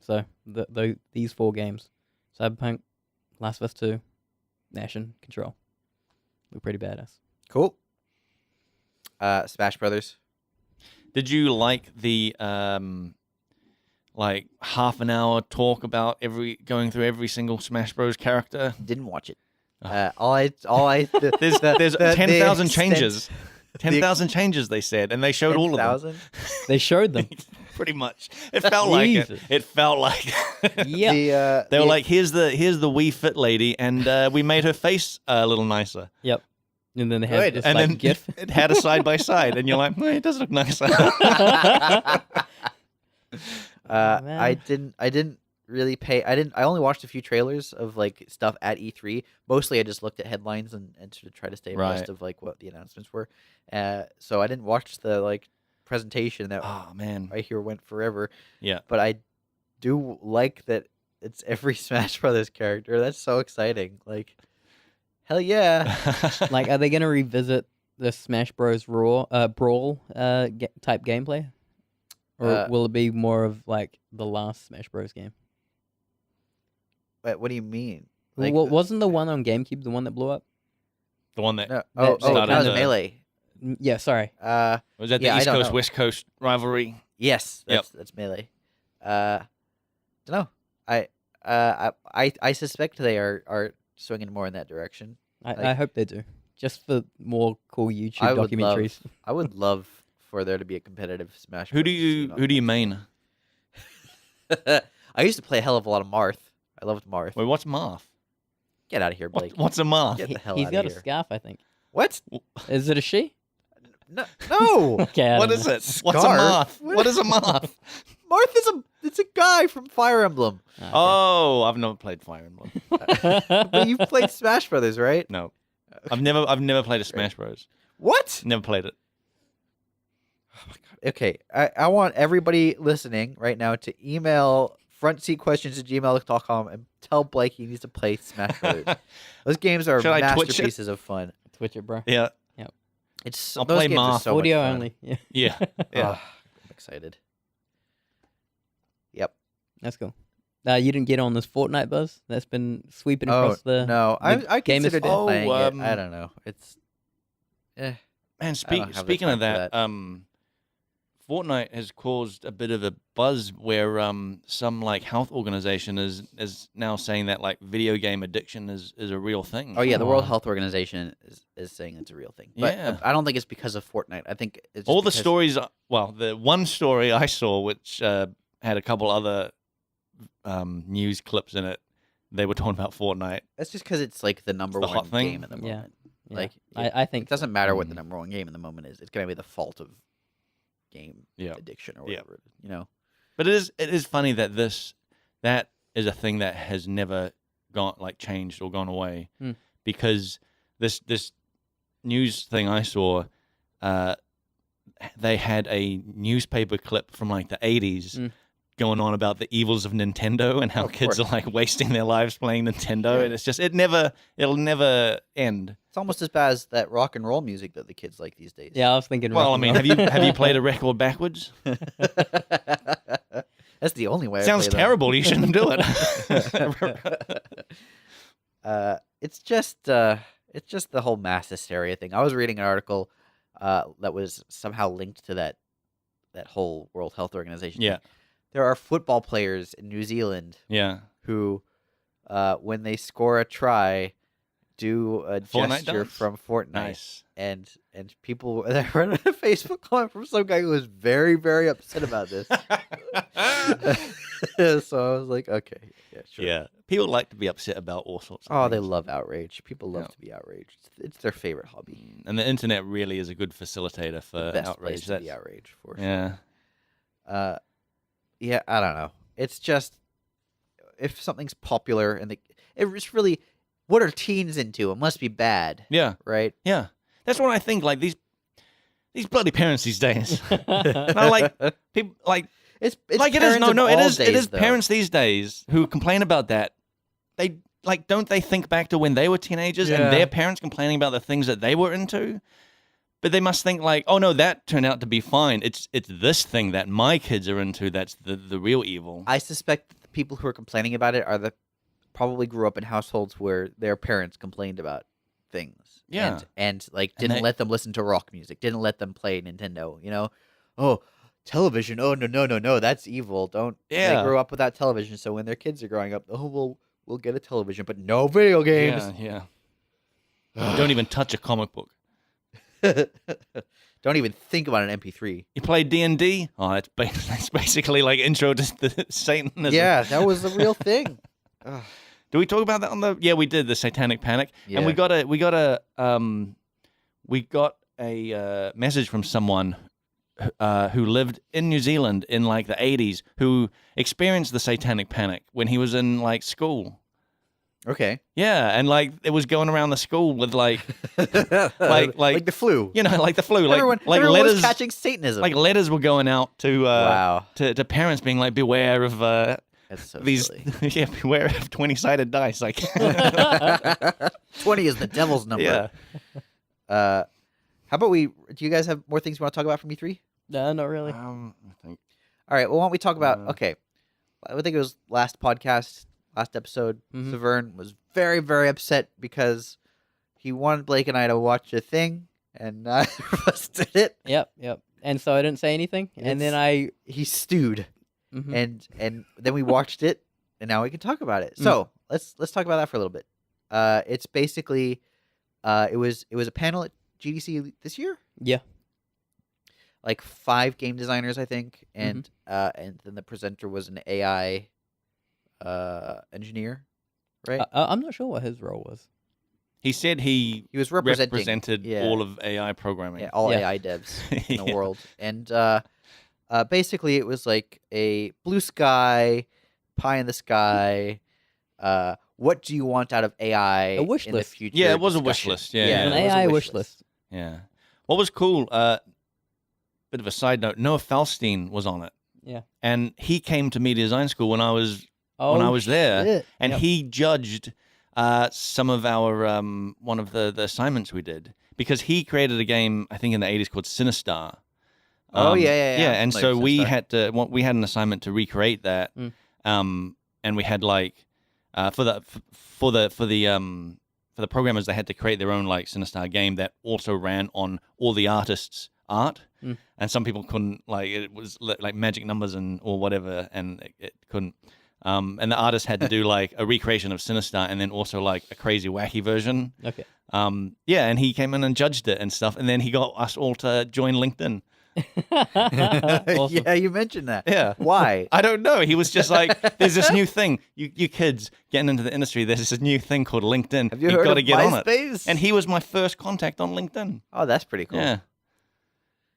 So these 4 games, Cyberpunk, Last of Us 2, Ashen, Control, look pretty badass. Cool. Smash Brothers. Did you like the like half an hour talk about going through every single Smash Bros character? Didn't watch it. Oh. All I There's 10,000 changes. 10,000 ex- changes they said, and they showed all of them. 10,000? They showed them. Pretty much. It felt like it. Jesus. It felt like Yeah. The, they were like, here's the Wii Fit lady, and we made her face a little nicer. Yep. And then they Good. have this And like then GIF. it had a side by side, and you're like, well, it does look nicer. Man. I didn't really pay. I only watched a few trailers of like stuff at E3. Mostly, I just looked at headlines and sort of try to stay abreast Right. of like what the announcements were. So I didn't watch the like presentation that Oh man, I hear went forever. yeah. But I do like that it's every Smash Brothers character. That's so exciting. Like, hell yeah! Like, are they going to revisit the Smash Bros. Brawl type gameplay, or will it be more of like the last Smash Bros. Game? What do you mean? Well, wasn't the one on GameCube the one that blew up? The one that No, that that started was the- Melee. Yeah, sorry. was that the Yeah, I East don't Coast know. West Coast rivalry. Yes, Yep. that's Melee. Don't know. I suspect they are swinging more in that direction. I hope they do, just for more cool YouTube I would documentaries. I would love for there to be a competitive Smash. Who do Bros. you main? I used to play a hell of a lot of Marth. I loved Marth. Wait, what's Marth? Get out of here, Blake. What's a Marth? Get the hell He's out got of a here. scarf, I think. What? Is it a she? No. No. Okay, I What don't is know. it? What's a Scarf? Marth? What- What is a Marth? Marth is it's a guy from Fire Emblem. Okay. Oh, I've never played Fire Emblem. But you've played Smash Brothers, right? No, I've never played a Smash Bros. What? Never played it. Okay, I want everybody listening right now to email frontseatquestions@gmail.com and tell Blake he needs to play Smash Brothers. Those games are Should I Twitch it? masterpieces of fun. Twitch it, bro. Yeah, It's I'll those play games are Marth. so much Audio fun. only. Yeah, yeah, yeah. I'm excited. Yep. that's cool. You didn't get on this Fortnite buzz that's been sweeping Oh across the. no, I game is considered Oh, playing it. I don't know. It's Man, don't have the speaking time of for that, Fortnite has caused a bit of a buzz where some like health organization is now saying that like video game addiction is a real thing. oh yeah, the World Aw. Health Organization is saying it's a real thing. But Yeah. I don't think it's because of Fortnite. I think it's just All the because- stories. Well, the one story I saw, which had a couple other news clips in it, they were talking about Fortnite. That's just because it's like the number the one hot thing? game at the Yeah. moment. Yeah. Like I it think doesn't matter what the Mhm. number one game in the moment is. It's gonna be the fault of game Yeah. addiction or Yeah. whatever. You know. But it is funny that that is a thing that has never changed or gone away, Hmm. because this news thing I saw, they had a newspaper clip from like the 80s going on about the evils of Nintendo and how of kids are course. like wasting their lives playing Nintendo, and it's just it'll never end. It's almost as bad as that rock and roll music that the kids like these days. Yeah, I was thinking. Well, I rock and mean, roll. have you played a record backwards? That's the only way. Sounds I play them. terrible. You shouldn't do it. It's just the whole mass hysteria thing. I was reading an article that was somehow linked to that whole World Health Organization. Yeah. There are football players in New Zealand Yeah. who, when they score a try, do a Fortnite gesture dance? from Fortnite. Nice. And people, I read a Facebook comment from some guy who was very, very upset about this. So I was like, okay, yeah, sure. Yeah. People like to be upset about all sorts of Oh, they things. love outrage. People love Yeah. to be outraged. It's their favorite hobby. And the internet really is a good facilitator for The best outrage. place to be outraged for sure. Yeah. Yeah, I don't know. It's just if something's popular and it's really what are teens into? It must be bad, Yeah. right? Yeah. That's what I think. Like these bloody parents these days. No, like people like It's like it is parents of all it is days, though. parents these days who complain about that. They like don't they think back to when they were teenagers Yeah. and their parents complaining about the things that they were into? But they must think like, oh no, that turned out to be fine. It's this thing that my kids are into that's the real evil. I suspect that the people who are complaining about it are probably grew up in households where their parents complained about things. Yeah. And like And didn't they- let them listen to rock music, didn't let them play Nintendo, you know? Oh, television. Oh no, that's evil. Don't Yeah. They grew up without television, so when their kids are growing up, oh we'll get a television, but no video games. Yeah. Don't even touch a comic book. Don't even think about an MP3. You play D&D? Oh, that's basically like intro to the Satanism. Yeah, that was the real thing. Ugh. Did we talk about that on the? Yeah, we did, the Satanic Panic, and we Yeah. got a message from someone who lived in New Zealand in like the 80s who experienced the Satanic Panic when he was in like school. Okay. Yeah, and like it was going around the school with like like the flu. you know like the flu, like Everyone letters was catching Satanism. like letters were going out to wow, to parents being like beware of that's so these silly. yeah beware of 20-sided dice like 20 is the devil's number. yeah. How about do you guys have more things you want to talk about from E3? No, not really. I think All right, well, why don't we talk about, okay, I think it was last episode, Mhm. Saveun was very, very upset because he wanted Blake and I to watch a thing, and neither of us did it. Yep. And so I didn't say anything, and then He stewed, Mhm. and then we watched it, and now we can talk about it. So let's talk about that for a little bit. It's basically, it was a panel at GDC this year. Yeah. Like 5 game designers, I think, and then the presenter was an AI engineer, right? I'm not sure what his role was. he said he He was representing represented yeah, all of AI programming. yeah, all Yeah. AI devs in the Yeah. world, and basically it was like a blue sky, pie in the sky. What do you want out of AI A wish in the list. future? Yeah, it was a wish discussion. list, yeah, yeah yeah. An it was a AI wish list. Yeah. What was cool, bit of a side note, Noah Falstein was on it. Yeah. And he came to media design school when I was Oh, there, shit. and Yep. he judged some of our one of the assignments we did, because he created a game I think in the 80s called Sinistar. Oh, yeah. Yeah, and Like so we Sinistar. had an assignment to recreate that. Mm. And we had like for the programmers, they had to create their own like Sinistar game that also ran on all the artists' art. Mm. And some people couldn't, like, it was like magic numbers or whatever, and it couldn't. And the artist had to do like a recreation of Sinistar and then also like a crazy wacky version. Okay. Yeah, and he came in and judged it and stuff, and then he got us all to join LinkedIn. Awesome. Yeah, you mentioned that. Yeah. Why? I don't know. He was just like, there's this new thing. You kids getting into the industry, there's this new thing called LinkedIn. Have you heard got to of get on it. MySpace? And he was my first contact on LinkedIn. Oh, that's pretty cool. Yeah.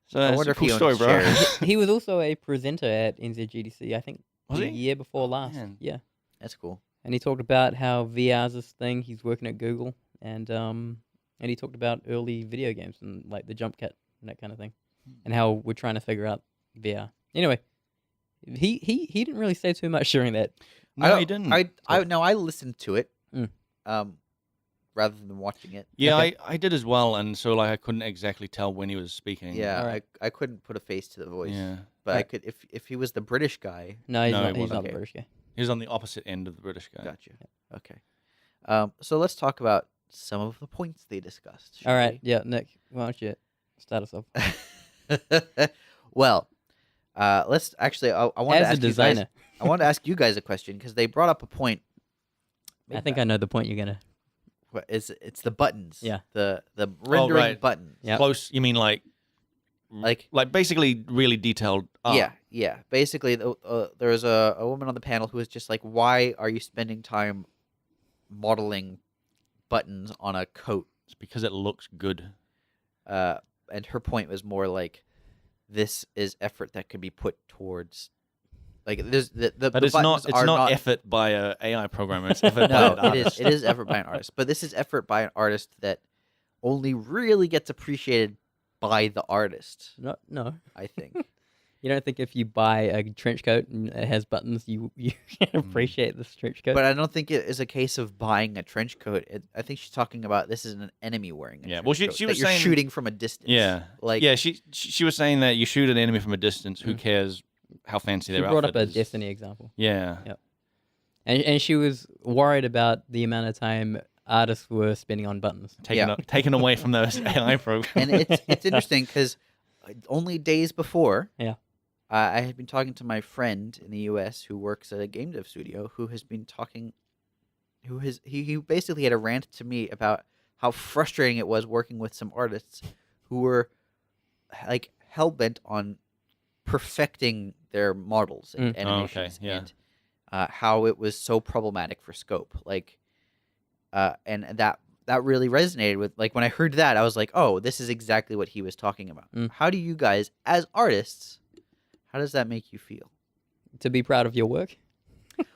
So I that's wonder a if he cool owns story, bro. shares. He was also a presenter at NZGDC, I think, Was the he? year before last. Man. Yeah. That's cool. and he talked about how VR's this thing. He's working at Google, and he talked about early video games and like the jump cut and that kind of thing, and how we're trying to figure out VR. Anyway, he didn't really say too much during that. No, he didn't. I listened to it, Mm. rather than watching it. Yeah, Okay. I did as well, and so like I couldn't exactly tell when he was speaking. Yeah, Alright. I couldn't put a face to the voice, Yeah. but I Right. could if he was the British guy. No, he's No, not. he He's not wasn't. the Okay. British guy. He was on the opposite end of the British guy. Gotcha. Okay. So let's talk about some of the points they discussed. All right, yeah, Nick, why don't you start us off? Yeah. Well, let's actually. I want to As a ask designer, you guys. I want to ask you guys a question because they brought up a point. I think I know the point you're gonna. It's the buttons. Yeah. The rendering right. buttons. Yeah. Close. You mean like basically really detailed art. Yeah. Basically, there was a woman on the panel who was just like, "Why are you spending time modeling buttons on a coat?" It's because it looks good. And her point was more like, "This is effort that could be put towards." Like there's the But the it's not. buttons It's are not effort by a AI programmer. It's effort by No, an artist. it is effort by an artist, but this is effort by an artist that only really gets appreciated by the artist. No, I think. you don't think if you buy a trench coat and it has buttons, you can appreciate this trench coat? But I don't think it is a case of buying a trench coat. I think she's talking about this is an enemy wearing a Yeah, trench well, coat she that was you're saying- shooting from a distance. Yeah. Like Yeah, she was saying that you shoot an enemy from a distance. Who cares how fancy she their brought up outfit a is? Destiny example, Yeah. and she was worried about the amount of time artists were spending on buttons. Taken away from those AI programs. and it's interesting because only days before, Yeah. I had been talking to my friend in the U.S. who works at a game dev studio who has been talking, he basically had a rant to me about how frustrating it was working with some artists who were like hell bent on perfecting their models and Mm. animations, yeah. and how it was so problematic for scope, like, and that really resonated with, like, when I heard that, I was like, oh, this is exactly what he was talking about. Mm. How do you guys, as artists, how does that make you feel? To be proud of your work.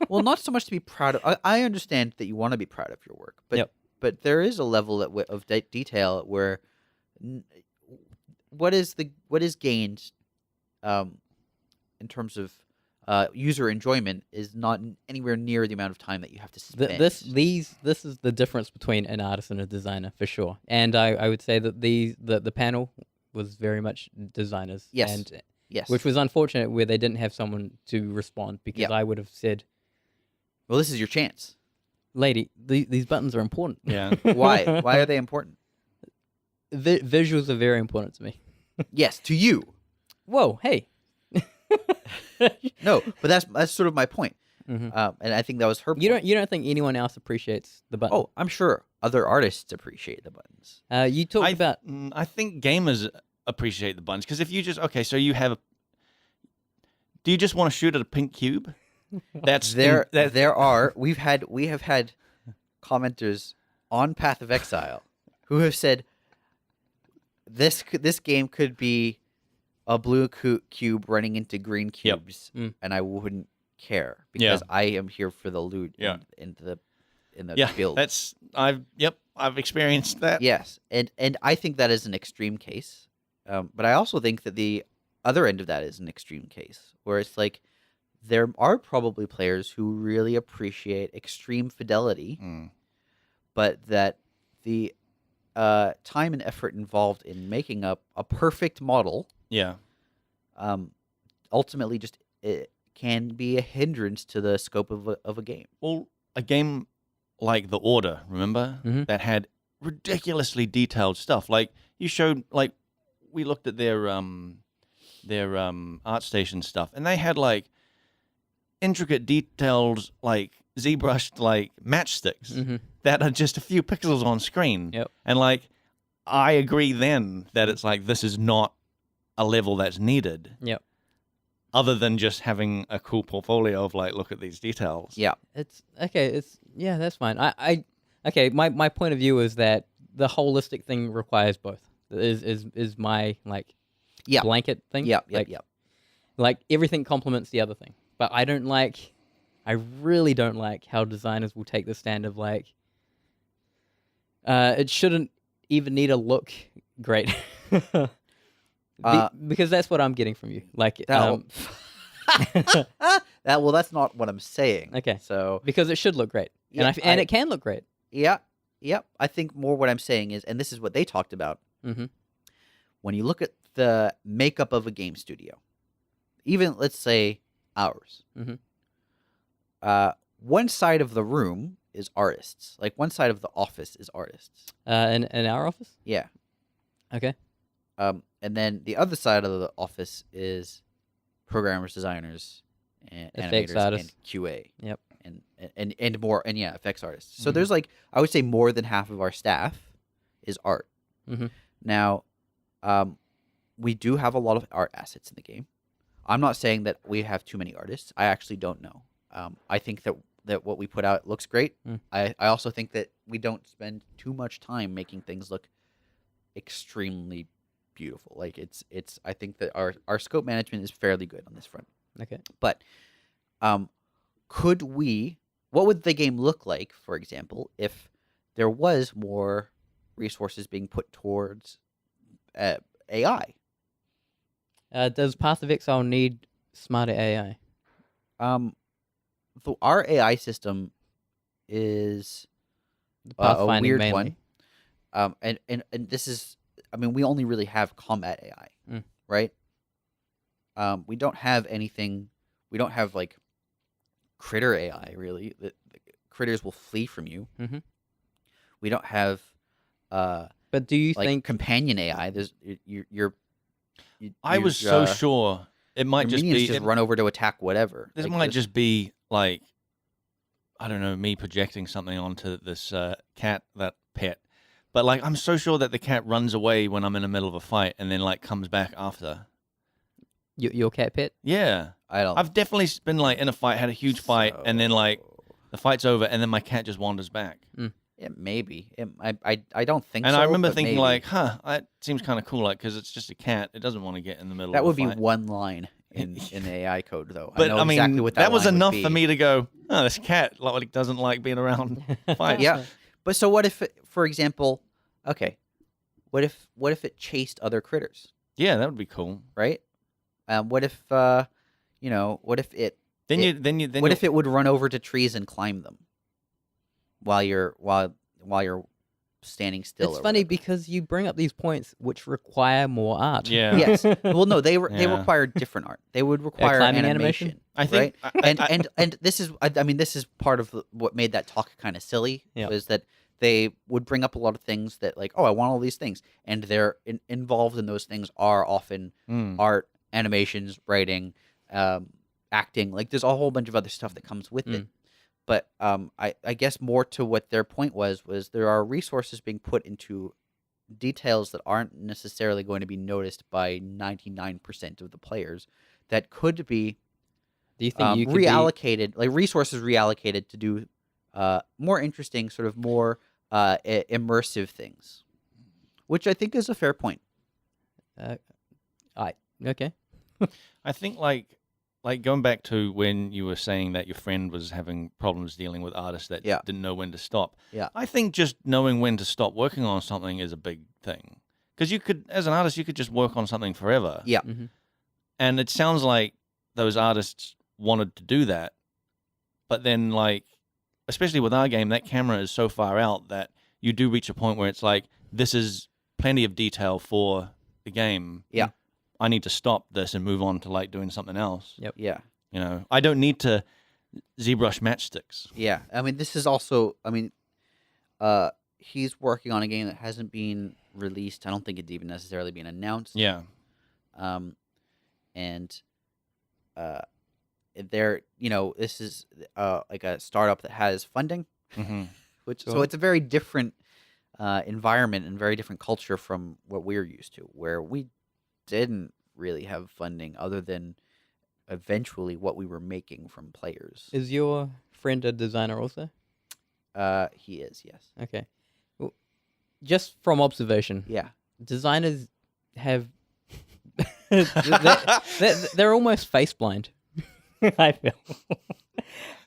Well, not so much to be proud of. I understand that you want to be proud of your work, but Yep. but there is a level of detail where what is gained in terms of user enjoyment is not anywhere near the amount of time that you have to spend. This is the difference between an artist and a designer for sure. And I would say that the panel was very much designers. Yes. And Yes. which was unfortunate where they didn't have someone to respond because Yep. I would have said, Well, this is your chance. "Lady, these buttons are important. Yeah. Why? Why are they important? Visuals are very important to me." Yes, to you. Whoa, hey. No, but that's sort of my point. Mhm. And I think that was her point. You don't think anyone else appreciates the button? Oh, I'm sure other artists appreciate the buttons. You talked about I think gamers appreciate the buttons because if you just so you have do you just want to shoot at a pink cube? That's We have had commenters on Path of Exile who have said this game could be a blue cube running into green Yep. cubes, Mm. and I wouldn't care Yeah. because I am here for the loot Yeah. in the yeah. build. I've experienced that. Yes, and I think that is an extreme case, but I also think that the other end of that is an extreme case where it's like there are probably players who really appreciate extreme fidelity, Mm. but that the time and effort involved in making up a perfect model Yeah. ultimately just it can be a hindrance to the scope of a game. Well, a game like The Order, remember? Mhm. That had ridiculously detailed stuff. Like you showed, like we looked at their ArtStation stuff, and they had like intricate detailed, like ZBrushed, like matchsticks Mhm. that are just a few pixels on screen. Yep. And like, I agree then that it's like this is not a level that's needed. Yep. Other than just having a cool portfolio of like, look at these details. Yeah, It's okay. That's fine. Okay. My point of view is that the holistic thing requires both. Is my like Yeah. blanket thing. yeah, Like, yeah. Like everything complements the other thing. But I don't like I really don't like how designers will take the stand of like, it shouldn't even need to look great. Because that's what I'm getting from you. Like, that's not what I'm saying. Okay. So because it should look great, and it can look great. Yeah, yep. I think more what I'm saying is, and this is what they talked about. Mm-hmm. When you look at the makeup of a game studio, even let's say ours, one side of the room is artists. Like one side of the office is artists. In our office. Yeah. Okay. And then the other side of the office is programmers, designers, and Effects animators, artists. and QA. Yep. And more, and yeah, effects artists. So there's like, I would say more than half of our staff is art. Mm-hmm. Now, we do have a lot of art assets in the game. I'm not saying that we have too many artists. I actually don't know. I think that what we put out looks great. I also think that we don't spend too much time making things look extremely beautiful. Like it's I think that our scope management is fairly good on this front. Okay. But what would the game look like, for example, if there was more resources being put towards AI? Does Path of Exile need smarter AI? Our AI system is a Pathfinding weird mainly. one. And this is, I mean, we only really have combat AI, right? We don't have anything. We don't have like critter AI really. The critters will flee from you. Mm-hmm. We don't have. But do you like think companion AI? There's I was so sure it might your just minions be. just run over to attack whatever. This Like, might just be like, I don't know, me projecting something onto this cat, that pet. But like, I'm so sure that the cat runs away when I'm in the middle of a fight and then like comes back after. your cat pet? Yeah, I don't. I've definitely been like in a fight, had a huge fight, and then like the fight's over, and then my cat just wanders back. Yeah, maybe. I don't think so. And I remember but thinking maybe. like, that seems kind of cool, like because it's just a cat, it doesn't want to get in the middle. That of would a be fight. one line in the AI code, though. But I know I mean, exactly what that was line would enough be. for me to go, oh, this cat like doesn't like being around fights. Yeah, but so what if, for example, okay, what if it chased other critters, Yeah, that would be cool. right? What if what if it Then what if it would run over to trees and climb them while you're standing still? It's or funny whatever? because you bring up these points which require more art. Yeah. Yes. Well, no, they Yeah. require different art. They would require climbing animation. animation? I think right? And this is I mean this is part of what made that talk kind of silly. Yeah. Was that they would bring up a lot of things that like, oh, I want all these things, and they're involved in those things are often art, animations, writing, acting. Like there's a whole bunch of other stuff that comes with it. But I guess more to what their point was there are resources being put into details that aren't necessarily going to be noticed by 99% of the players that could be Do you think you could reallocated, like resources reallocated to do more interesting, sort of more immersive things, which I think is a fair point. Okay. I think like going back to when you were saying that your friend was having problems dealing with artists that Yeah. didn't know when to stop. Yeah. I think just knowing when to stop working on something is a big thing. Because you could, as an artist, you could just work on something forever. Yeah. Mm-hmm. And it sounds like those artists wanted to do that. But then, like, especially with our game, that camera is so far out that you do reach a point where it's like, this is plenty of detail for the game. Yeah. I need to stop this and move on to like doing something else. Yep. Yeah. You know, I don't need to ZBrush matchsticks. Yeah. I mean, this is also, I mean, he's working on a game that hasn't been released. I don't think it's even necessarily been announced. Yeah. And they're, this is like a startup that has funding, Mm-hmm. so it's a very different environment and very different culture from what we're used to, where we didn't really have funding other than eventually what we were making from players. Is your friend a designer also? He is, yes. Okay. Well, just from observation, Yeah. designers have they're almost face blind. I feel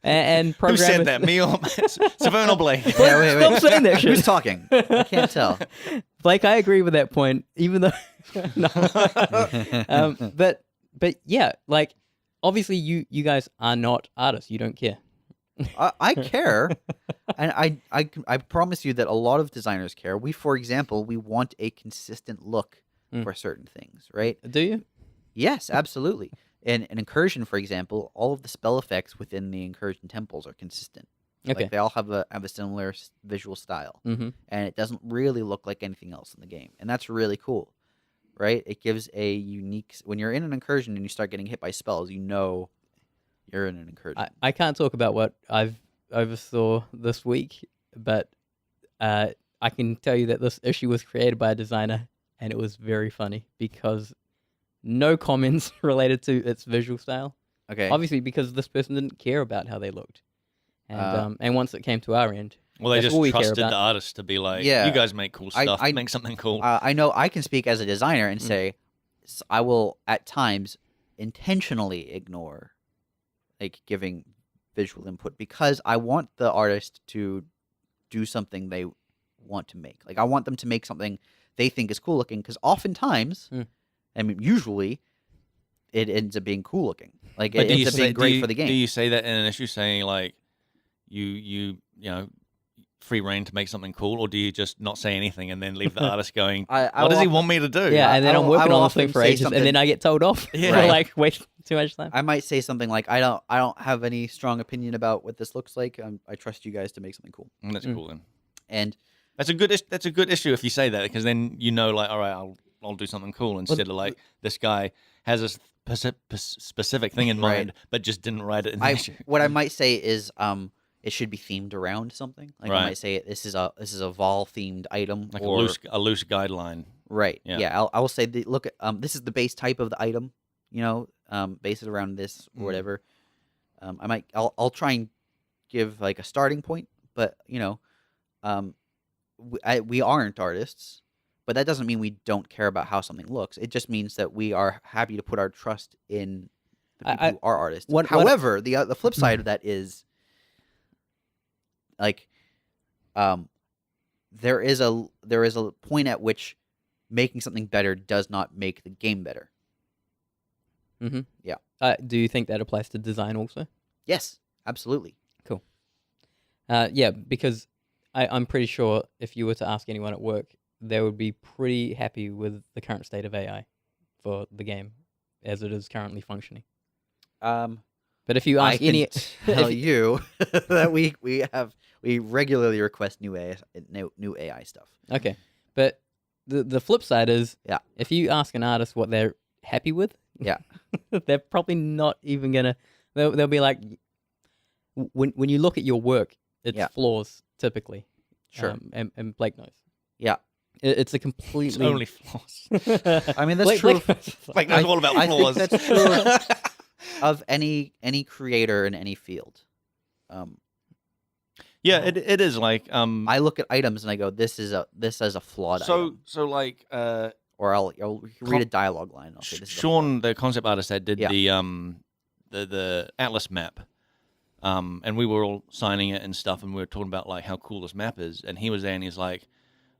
and Who programmers. said that? Me or Saveun or Blake? Yeah, wait. Stop saying that shit. Who's talking? I can't tell. Blake, I agree with that point, even though. No. But yeah, like obviously you guys are not artists. You don't care. I care, and I promise you that a lot of designers care. For example, we want a consistent look for certain things, right? Do you? Yes, absolutely. In an incursion, for example, all of the spell effects within the incursion temples are consistent. Okay. Like they all have a similar visual style, and it doesn't really look like anything else in the game, and that's really cool, right? It gives a unique. When you're in an incursion and you start getting hit by spells, you know you're in an incursion. I can't talk about what I've oversaw this week, but I can tell you that this issue was created by a designer, and it was very funny because no comments related to its visual style. Okay. Obviously, because this person didn't care about how they looked, and once it came to our end, Well, they that's just all we care trusted the about. artist to be like, Yeah. you guys make cool stuff. I- Make something cool. I know I can speak as a designer and say I will at times intentionally ignore like giving visual input because I want the artist to do something they want to make. Like I want them to make something they think is cool looking because oftentimes, I mean usually, it ends up being cool looking. Like But it do you ends up say- being great do you- for the game. Do you say that in an issue saying like, you know, free reign to make something cool, or do you just not say anything and then leave the artist going, I what does he will want me to do? Yeah, and then I'm I working will on this thing often for say ages, and something- then I get told off Yeah. for Right. like waste too much time. I might say something like I don't have any strong opinion about what this looks like. I trust you guys to make something cool. That's cool then. And That's a good issue if you say that, because then you know, like, all right, I'll do something cool instead of like this guy has a specific thing in Right. mind, but just didn't write it in the issue. what I might say is it should be themed around something. Like I Right. might say this is a Vol themed item, Like or a loose guideline. right. Yeah. Yeah, I will say look at this is the base type of the item. You know, base it around this or whatever. I'll try and give like a starting point, but you know, we aren't artists, but that doesn't mean we don't care about how something looks. It just means that we are happy to put our trust in the people who are artists. However, the flip side of that is like there is a point at which making something better does not make the game better. Yeah. Do you think that applies to design also? Yes, absolutely. Cool. Yeah, because I'm pretty sure if you were to ask anyone at work, they would be pretty happy with the current state of AI for the game as it is currently functioning. But if you I ask can any, tell you that we regularly request new AI stuff. okay, but the flip side is, Yeah. if you ask an artist what they're happy with, Yeah. they're probably not even gonna. They'll be like, when you look at your work, it's Yeah. flaws typically. Sure. And Blake knows. Yeah. It's a It's completely only flaws. I mean, that's true. Like that's all about I flaws. think that's true of any creator in any field. Yeah, it is like I look at items and I go, this is a flawed item. so like Or I'll read a dialogue line. And I'll say, this is a Sean, the concept artist that did Yeah. the Atlas map, and we were all signing it and stuff, and we were talking about like how cool this map is, and he was there and he's like,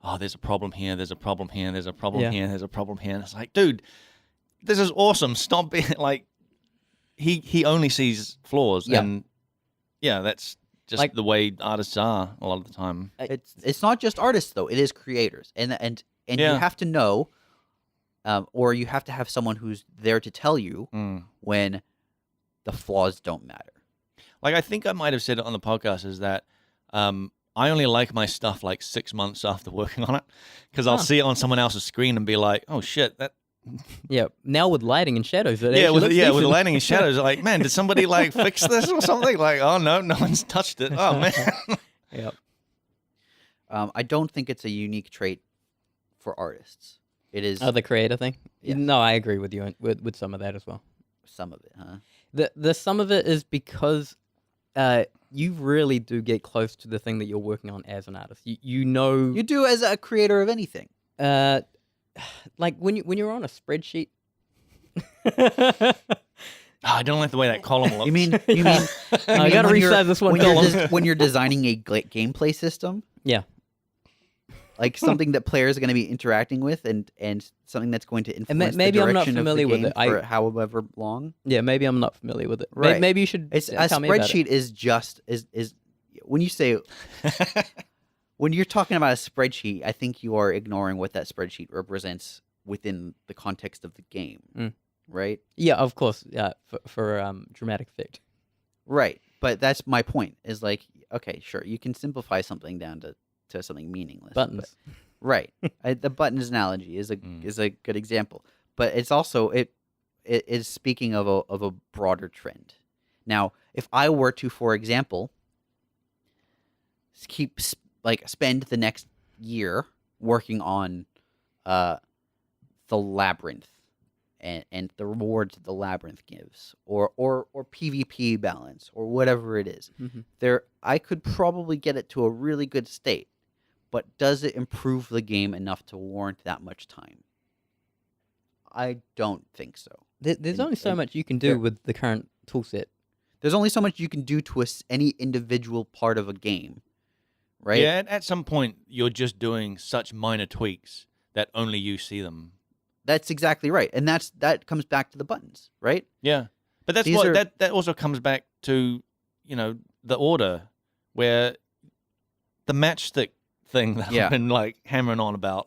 oh, there's a problem here, there's a problem here, there's a problem Yeah. here, there's a problem here, and it's like, dude, this is awesome. Stop being like, he only sees flaws, Yeah. and yeah, that's just Like- the way artists are a lot of the time. It's not just artists though; it is creators, and Yeah. you have to know, or you have to have someone who's there to tell you when the flaws don't matter. Like, I think I might have said it on the podcast, is that I only like my stuff like 6 months after working on it, because I'll see it on someone else's screen and be like, oh shit, that Yeah, now with lighting and shadows. It yeah, actually with looks with decent. lighting and shadows, like, man, did somebody like fix this or something? Like, oh no one's touched it. Oh man. Yep. I don't think it's a unique trait for artists. It is Oh, the creator thing. Yes. No, I agree with you with some of that as well. some of it, huh? The some of it is because you really do get close to the thing that you're working on as an artist. You know, You do as a creator of anything. like when you're on a spreadsheet, I don't like the way that column looks. You mean I gotta when you're- resize this one when you're, column. when you're designing a gameplay system, Yeah. like something that players are going to be interacting with, and something that's going to influence maybe the I'm not direction familiar of the with game it. for however long. Yeah, maybe I'm not familiar with it. Right. Maybe you should It's a tell me about it. spreadsheet is just is when you say when you're talking about a spreadsheet, I think you are ignoring what that spreadsheet represents within the context of the game, right? Yeah, of course. Yeah, for dramatic effect. Right. But that's my point. Is like, okay, sure, you can simplify something down to something meaningless. Buttons. But, right. The buttons analogy is a good example, but it's also it is speaking of a broader trend. Now, if I were to, for example, spend the next year working on the labyrinth and the rewards the labyrinth gives, or PvP balance, or whatever it is, I could probably get it to a really good state, but does it improve the game enough to warrant that much time? I don't think so. There's only so much you can do with the current toolset. There's only so much you can do to any individual part of a game, right? Yeah, at some point, you're just doing such minor tweaks that only you see them. That's exactly right, and that comes back to the buttons, right? Yeah, but that's that also comes back to, the order, where the matchstick thing that I've been hammering on about,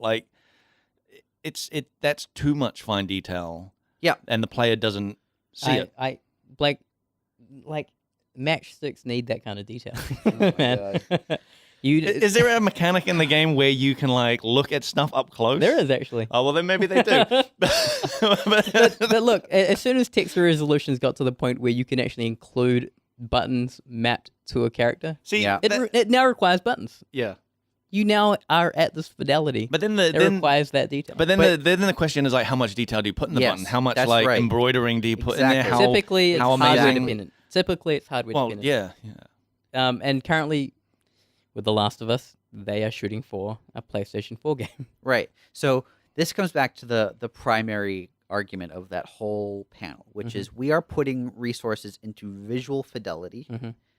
that's too much fine detail. Yeah, and the player doesn't see it. I like matchsticks need that kind of detail. God. Is there a mechanic in the game where you can look at stuff up close? There is actually. Oh well, then maybe they do. but look, as soon as texture resolutions got to the point where you can actually include buttons mapped to a character, it now requires buttons. Yeah, you now are at this fidelity. But then it requires that detail. But then the question is how much detail do you put in the button? How much embroidering do you put in there? Typically, it's hardware amazing? dependent. Yeah. And currently, with The Last of Us, they are shooting for a PlayStation 4 game. Right. So this comes back to the primary argument of that whole panel, which is we are putting resources into visual fidelity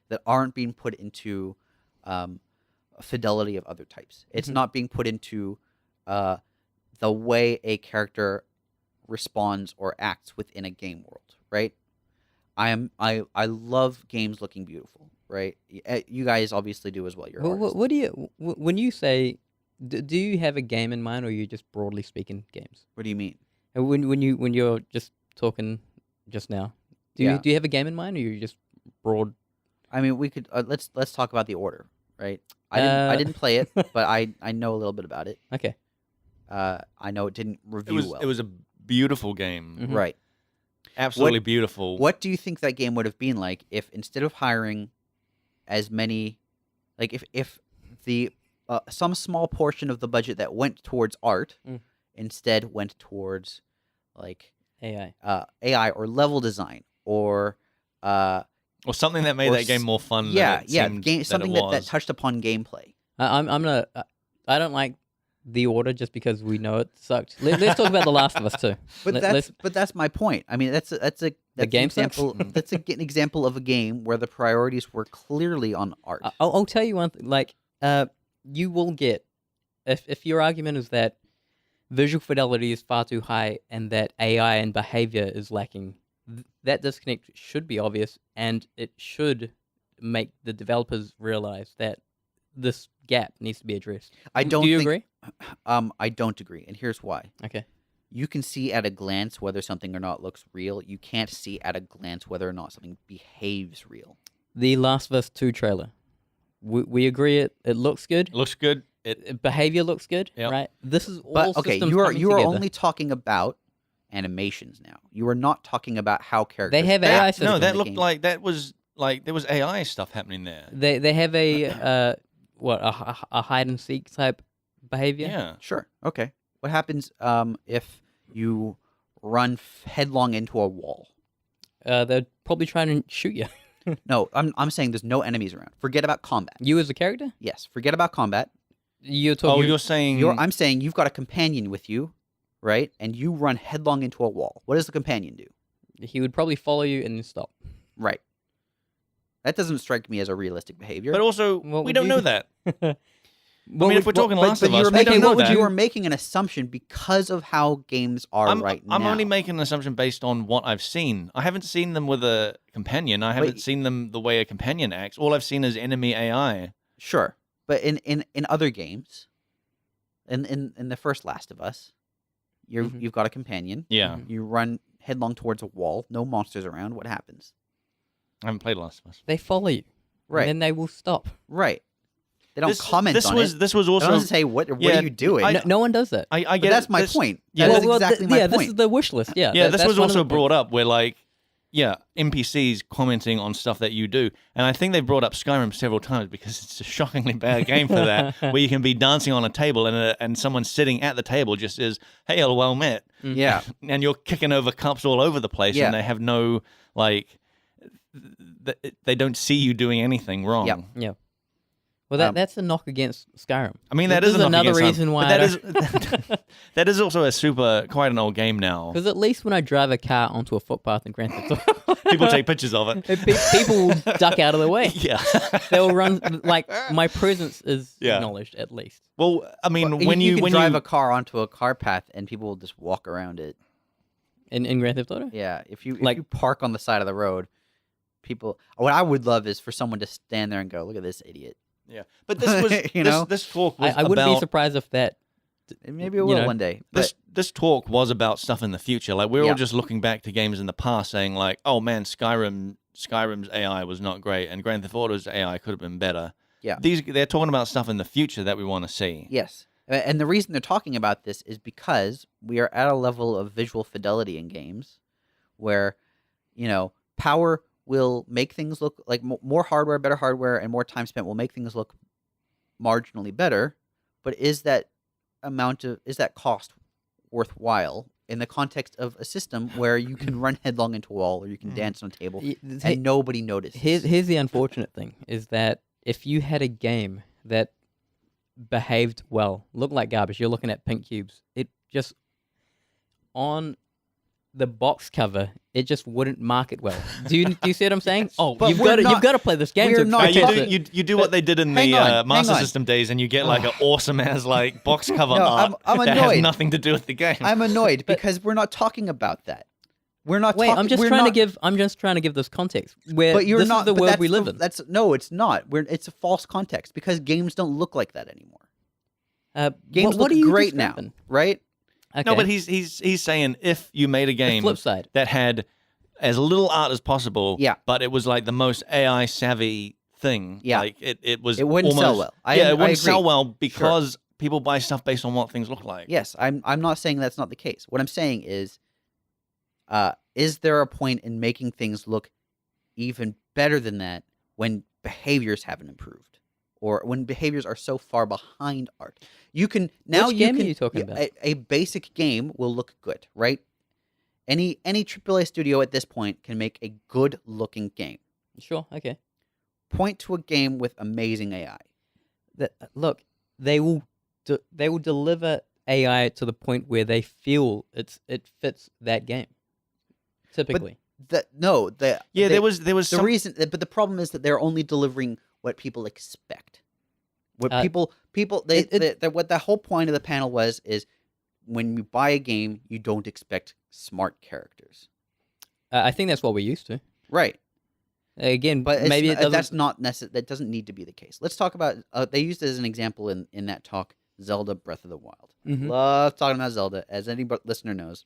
that aren't being put into fidelity of other types. It's not being put into the way a character responds or acts within a game world, right? I love games looking beautiful, right? You guys obviously do as well. You're artists. What do you when you say? Do you have a game in mind, or are you just broadly speaking games? What do you mean? When you're just talking just now, do you have a game in mind, or are you just broad? I mean, we could let's talk about the order, right? I didn't play it, but I know a little bit about it. Okay. I know it didn't review well. It was a beautiful game, right? Absolutely beautiful. What do you think that game would have been like if instead of hiring as many, if the some small portion of the budget that went towards art instead went towards AI or level design or something that made that game more fun. Something that touched upon gameplay. I don't like the order just because we know it sucked. Let's talk about The Last of Us too. But that's my point. I mean, that's the game example. That's an example of a game where the priorities were clearly on art. I'll tell you one thing. You will get if your argument is that visual fidelity is far too high and that AI and behavior is lacking, that disconnect should be obvious, and it should make the developers realize that this gap needs to be addressed. Do you agree? I don't agree, and here's why. Okay. You can see at a glance whether something or not looks real. You can't see at a glance whether or not something behaves real. The Last of Us 2 trailer. We agree it looks good. It looks good. Behavior looks good, right? This is all systems you are coming together. only talking about animations now. You are not talking about how characters. They have AI systems. No, that looked like that was there was AI stuff happening there. They have a a hide and seek type behavior. Yeah, sure. Okay. What happens if you run headlong into a wall? They're probably trying to shoot you. No, I'm saying there's no enemies around. Forget about combat. You as a character? Yes. Forget about combat. You're talking. You're saying. I'm saying you've got a companion with you, right? And you run headlong into a wall. What does the companion do? He would probably follow you and then stop. Right. That doesn't strike me as a realistic behavior. But also, What we would don't you know do? that. Well, I mean, if we're talking Last of Us, you're we making, don't know what would that. you are making an assumption because of how games are I'm right now. I'm only making an assumption based on what I've seen. I haven't seen them with a companion. I haven't seen them the way a companion acts. All I've seen is enemy AI. Sure, but in other games, in the first Last of Us, you've got a companion. Yeah. You run headlong towards a wall. No monsters around. What happens? I haven't played Last of Us. They follow you. Right. And then they will stop. Right. They don't comment on it. This was They also don't say what are you doing? No one does that. I But get that's it. my This- point. Yeah, That's well, exactly my this point. is the wish list. Yeah. Yeah, this that's was one of also the brought things. up where like, yeah, NPCs commenting on stuff that you do, and I think they brought up Skyrim several times because it's a shockingly bad game for that, where you can be dancing on a table and someone sitting at the table just says, "Hey, well met," Yeah. and you're kicking over cups all over the place, Yeah. and they have no like, they don't see you doing anything wrong. Yep. Yeah. Well, that's a knock against Skyrim. I mean, that This is is a knock another against reason Skyrim, why but I that is that is also quite an old game now. Because at least when I drive a car onto a footpath in Grand Theft Auto, People take pictures of it. people will duck out of the way. Yeah. They'll run like my presence is Yeah. acknowledged at least. Well, I mean, Well, when you can when drive you a car onto a car path and people will just walk around it. In Grand Theft Auto. Yeah, if you Like- park on the side of the road, people. What I would love is for someone to stand there and go, "Look at this idiot." yeah, but this was You know? this talk was I wouldn't be about surprised if that. And maybe it You will know, one day. But this talk was about stuff in the future. Like we're Yeah. all just looking back to games in the past, saying like, "Oh man, Skyrim's AI was not great, and Grand Theft Auto's AI could have been better." Yeah. they're talking about stuff in the future that we want to see. yes, and the reason they're talking about this is because we are at a level of visual fidelity in games where, power will make things look like more hardware, better hardware, and more time spent will make things look marginally better. But is that cost worthwhile in the context of a system where you can run headlong into a wall or you can dance on a table and nobody notices? Here's the unfortunate thing is that if you had a game that behaved well, looked like garbage, you're looking at pink cubes, it just on the box cover, it just wouldn't market well. Do you see what I'm saying? Oh, But you've we're got not- to play this game. we're to not experience talking- it. You do what they did in Hang the on, Master hang on. System days, and you get like an awesome as like box cover No, art I'm that has annoyed. nothing to do with the game. I'm annoyed because we're not talking about that. We're not. Wait, talking, I'm just we're trying not, to give this context. Where But you're this not. is the but world that's we live in. No, it's not. It's a false context because games don't look like that anymore. Games what look are you great now, describing? right? Okay. No, but he's saying if you made a The game flip side. that had as little art as possible, Yeah. but it was like the most AI savvy thing. Yeah. Like it was. It wouldn't sell almost- well. Yeah, it I wouldn't sell agree. well because people buy stuff based on what things look like. Yes, I'm not saying that's not the case. What I'm saying is there a point in making things look even better than that when behaviors haven't improved, or when behaviors are so far behind art? You can now. Which you game are can, you talking about? A basic game will look good, right? Any AAA studio at this point can make a good looking game. Sure. Okay. Point to a game with amazing AI. Look, they will deliver AI to the point where they feel it fits that game. Typically, Yeah, there was the some reason, but the problem is that they're only delivering what people expect. What what the whole point of the panel was is when you buy a game, you don't expect smart characters, I think that's what we're used to. right? Again, But it's maybe it doesn't. that's not that doesn't need to be the case. Let's talk about. They used it as an example in that talk, Zelda Breath of the Wild. Mhm. Love talking about Zelda, as any listener knows.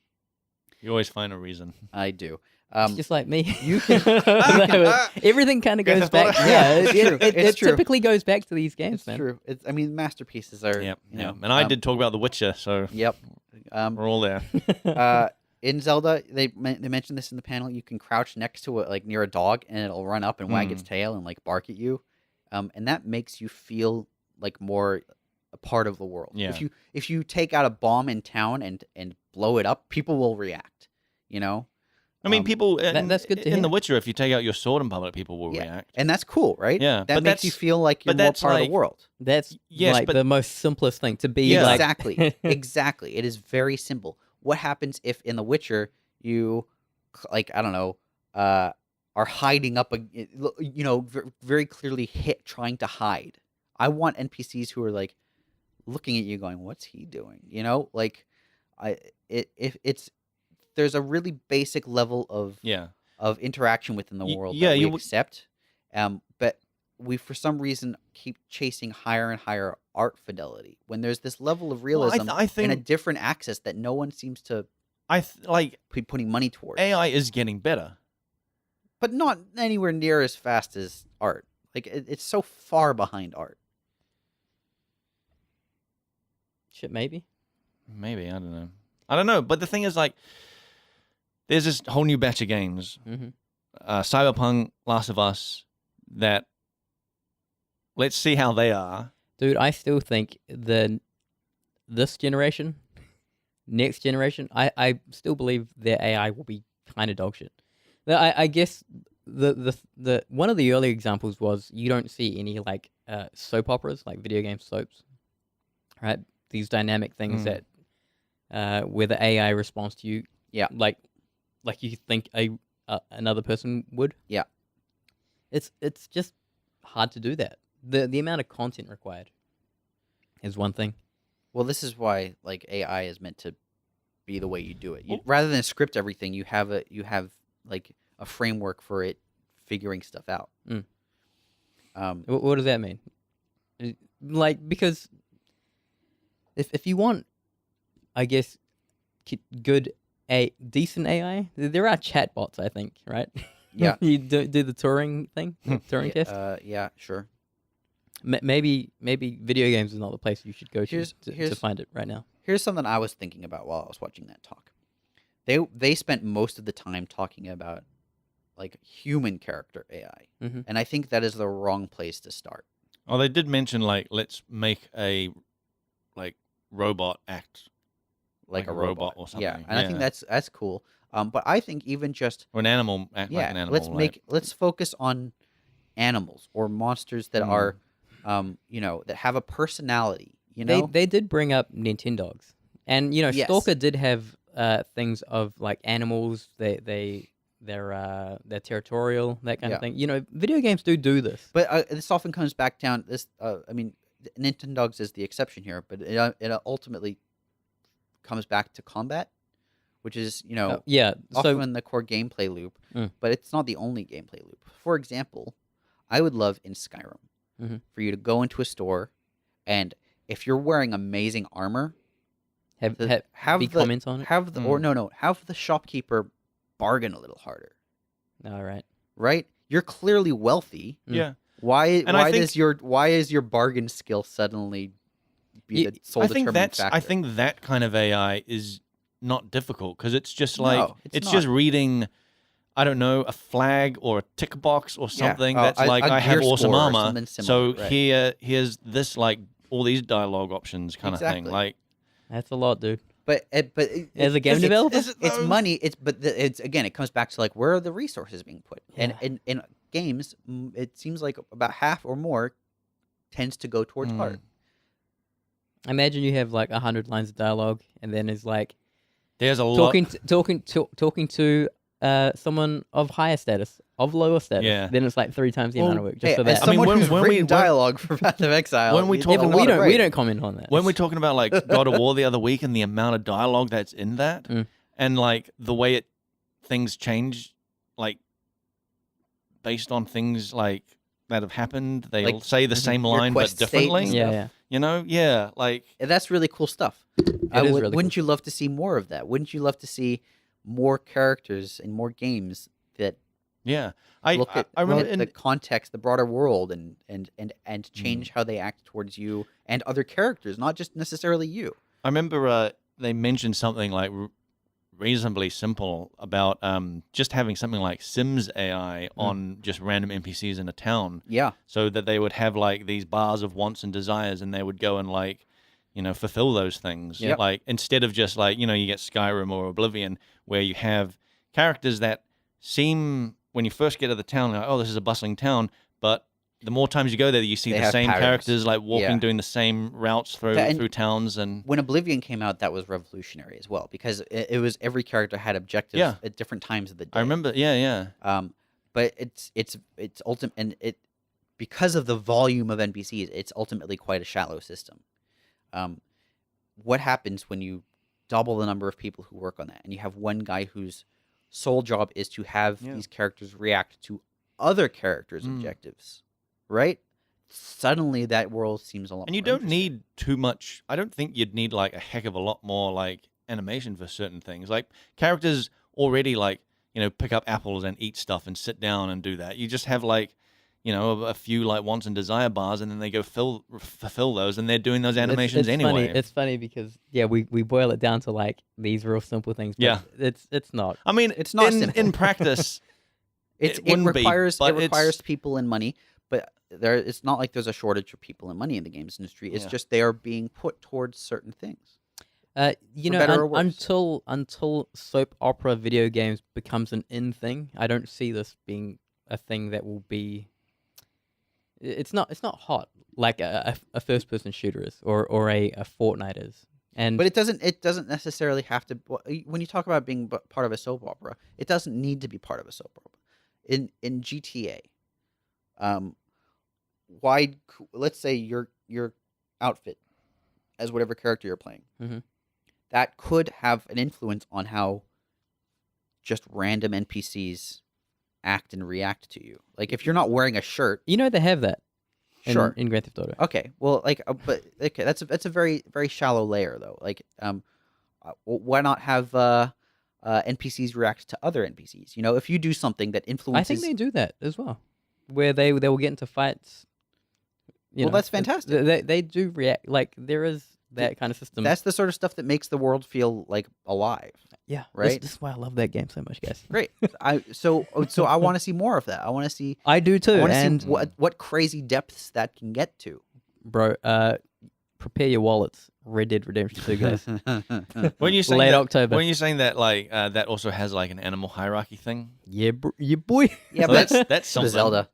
you always find a reason. I do. It's just like me. you can- Everything kind of Grand goes Theft back. Auto. Yeah, It's true. it It's true. typically goes back to these games, It's man. true. I mean, masterpieces are. Yeah, you yeah. know, And I did talk about The Witcher, so Yep. we're all there. In Zelda, they mentioned this in the panel. You can crouch next to it, like near a dog, and it'll run up and wag its tail and like bark at you, and that makes you feel like more a part of the world. Yeah. If you take out a bomb in town and blow it up, people will react. You know. I mean, people. that's good to in The hear. Witcher, if you take out your sword in public, people will Yeah. react. And that's cool, right? Yeah, That but makes you that's- feel like you're but more that's part of like- the world. That's Yes, like but- the most simplest thing to be Yeah. like. Exactly. Exactly. It is very simple. What happens if in The Witcher you like I don't know, are hiding up, very clearly trying to hide. I want NPCs who are like looking at you, going, "What's he doing?" Like if it's there's a really basic level Yeah. of interaction within the world yeah, that we you would- accept, but we for some reason keep chasing higher and higher art fidelity when there's this level of Well, realism I and a think different access that no one seems to like be putting money towards. AI is getting better. But not anywhere near as fast as art. Like it's so far behind art. Shit, maybe. Maybe, I don't know. But the thing is, like, there's this whole new batch of games, Mm-hmm. Cyberpunk, Last of Us, that let's see how they are. Dude, I still think this generation, next generation, I still believe their AI will be kind of dog shit. I guess the one of the early examples was you don't see any like soap operas, like video game soaps, right? These dynamic things that where the AI responds to you, Yeah. like you think another person would. Yeah. It's just hard to do that. The amount of content required is one thing. Well, this is why like AI is meant to be the way you do it. Well- Rather than script everything, you have like a framework for it figuring stuff out. Mm. What does that mean? Like, because if you want, I guess, good decent AI, there are chatbots. I think, right? Yeah. You do the Turing thing, the Turing test. Yeah, sure. Maybe video games is not the place you should go to Here's- to find it right now. Here's something I was thinking about while I was watching that talk. They spent most of the time talking about like human character AI, Mhm. and I think that is the wrong place to start. Oh, they did mention, like, let's make a, like, robot act Like, Like a a robot or Yeah, something, and I think yeah. that's cool. But I think even just or an animal act like an animal. let's focus on animals or monsters that are, that have a personality. They did bring up Nintendogs, and Yes. Stalker did have things of like animals. They're territorial, that kind Yeah. of thing. Video games do this. But this often comes back down. Nintendogs is the exception here, but it ultimately comes back to combat, which is Yeah. So often the core gameplay loop, Mm. but it's not the only gameplay loop. For example, I would love in Skyrim Mhm. for you to go into a store, and if you're wearing amazing armor, have have be the comments on it. have the have the shopkeeper bargain a little harder, All right. right? You're clearly wealthy. Yeah. Why I think- why is your bargain skill suddenly be the sole I think determining factor? I think that kind of AI is not difficult because it's just No, like it's just not. reading, I don't know, a flag or a tick box or something Oh, that's like a I have gear awesome score or armor, something similar, so right. here's this, like, all these dialogue options kind of thing. Exactly. Like, That's a lot, dude. But As a game developer? it's money. It's again, it comes back to like where are the resources being put? And Yeah. in games, it seems like about half or more tends to go towards Mm. art. Imagine you have like 100 lines of dialogue, and then it's like there's a talking to someone of higher status, of lower status. Yeah. Then it's like 3 times the amount of work just Hey, for as that. I mean, someone when- who's when we- written when- dialogue for Path of Exile, when we you talk did a yeah, but lot we of don't writing. comment on that. when we're talking about like God of War the other week and the amount of dialogue that's in that, Mm. and like the way things change, like based on things like that have happened, they'll Like, say the same your line but quest state and differently. stuff. yeah, yeah. You know, yeah, like And that's really cool stuff. It is really wouldn't cool. you love to see more of that? Wouldn't you love to see more characters and more games that yeah. look at I remember the context, the broader world, and change how they act towards you and other characters, not just necessarily you. I remember they mentioned something like reasonably simple about just having something like Sims AI on just random NPCs in a town, Yeah, so that they would have like these bars of wants and desires, and they would go and like, fulfill those things. Yep. Like instead of just like, you get Skyrim or Oblivion where you have characters that seem, when you first get to the town, like, oh, this is a bustling town, but the more times you go there, you see They the have same patterns. characters like walking, Yeah. doing the same routes through towns, and When Oblivion came out, that was revolutionary as well because it was every character had objectives Yeah. at different times of the day. I remember. Yeah. But it's ultimate, and it because of the volume of NPCs, it's ultimately quite a shallow system. What happens when you double the number of people who work on that, and you have one guy whose sole job is to have these characters react to other characters' objectives, right? Suddenly, that world seems a lot. And you more don't interesting. need too much. I don't think you'd need like a heck of a lot more like animation for certain things. Like characters already like pick up apples and eat stuff and sit down and do that. You just have like a few like wants and desire bars, and then they go fulfill those, and they're doing those animations it's anyway. Funny. It's funny because we boil it down to like these real simple things. But it's not. I mean, It's not in, simple. in practice. It wouldn't be, requires but it requires people and money, but it's not like there's a shortage of people and money in the games industry. It's just they are being put towards certain things. For better or worse. Until soap opera video games becomes an in thing, I don't see this being a thing that will be. It's not hot like a first person shooter is or a Fortnite is. But it doesn't necessarily have to. When you talk about being part of a soap opera, it doesn't need to be part of a soap opera. In GTA, let's say your outfit as whatever character you're playing, that could have an influence on how just random NPCs act and react to you. Like if you're not wearing a shirt, they have that. Sure. In Grand Theft Auto. Okay, well, but okay, that's a very very shallow layer though. Like, why not have NPCs react to other NPCs? If you do something that influences, I think they do that as well, where they will get into fights. That's fantastic. They do react. Like there is that kind of system. That's the sort of stuff that makes the world feel like alive. Yeah, right. This is why I love that game so much, guys. Great. So I want to see more of that. I want to see. I do too. I want to and see what crazy depths that can get to. Bro, prepare your wallets. Red Dead Redemption 2, guys. When you say Late that, October. when you're saying that, like that also has like an animal hierarchy thing. Yeah, boy. Yeah, So but that's the something. Zelda.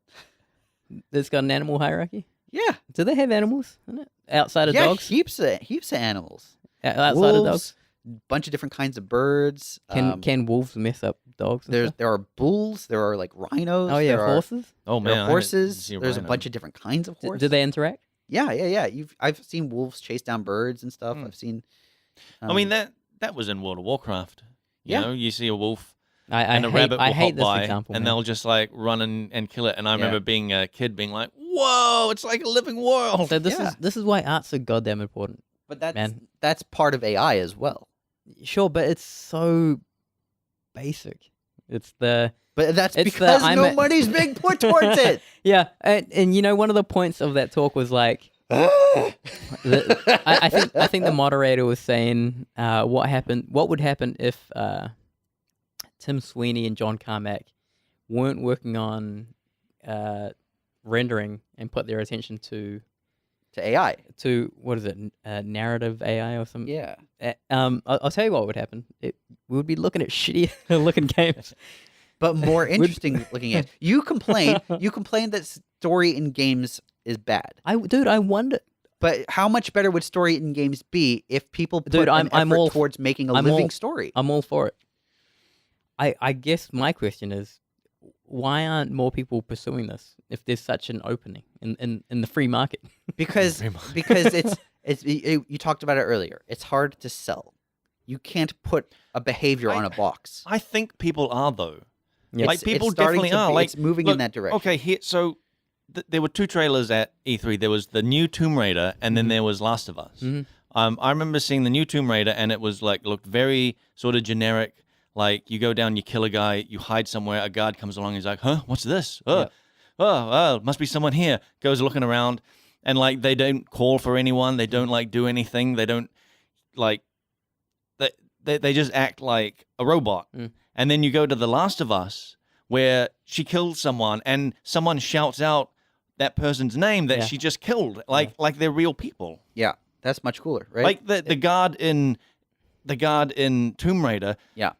It's got an animal hierarchy. Yeah. Do they have animals in it outside of dogs? Heaps of animals. Outside wolves, of dogs. Bunch of different kinds of birds. Can wolves mess up dogs? and stuff? There are bulls. There are like rhinos. Oh yeah, there are, horses. Oh There man, are I horses. didn't see There's a rhino. bunch of different kinds of horses. Do they interact? Yeah. I've seen wolves chase down birds and stuff. I've seen. I mean that was in World of Warcraft. Yeah. You see a wolf I and a hate, rabbit I will hate hop this by, example. and man. they'll just like run and kill it. And I Yeah. remember being a kid, being like, "Whoa, it's like a living world." So this Yeah. is why art's so goddamn important. But Man. that's part of AI as well. Sure, but it's so basic. It's the But that's It's because the- I'm no a- money's being put towards it. yeah, and one of the points of that talk was like, I think the moderator was saying what would happen if Tim Sweeney and John Carmack weren't working on rendering and put their attention to AI. what is it, narrative AI or something. Yeah. I'll tell you what would happen. We would be looking at shitty looking games. But more interesting looking at. You complain that story in games is bad. I wonder. But how much better would story in games be if people put Dude, an I'm effort all- towards making a I'm living all- story? I'm all for it. I guess my question is, why aren't more people pursuing this if there's such an opening in the free market? Because you talked about it earlier. It's hard to sell. You can't put a behavior on a box. I think people are though. Yes. Like people it's starting definitely to are. be- Like it's moving look, in that direction. Okay, so there were two trailers at E3. There was the new Tomb Raider, and then there was Last of Us. Mhm. I remember seeing the new Tomb Raider, and it was like looked very sort of generic. Like you go down, you kill a guy, you hide somewhere. A guard comes along, he's like, "Huh, what's this? Oh, must be someone here." Goes looking around, and like they don't call for anyone. They don't like do anything. They don't like they just act like a robot. Mm. And then you go to The Last of Us, where she kills someone, and someone shouts out that person's name that Yeah. she just killed, like they're real people. Yeah, that's much cooler, right? Like the guard in Tomb Raider. Yeah.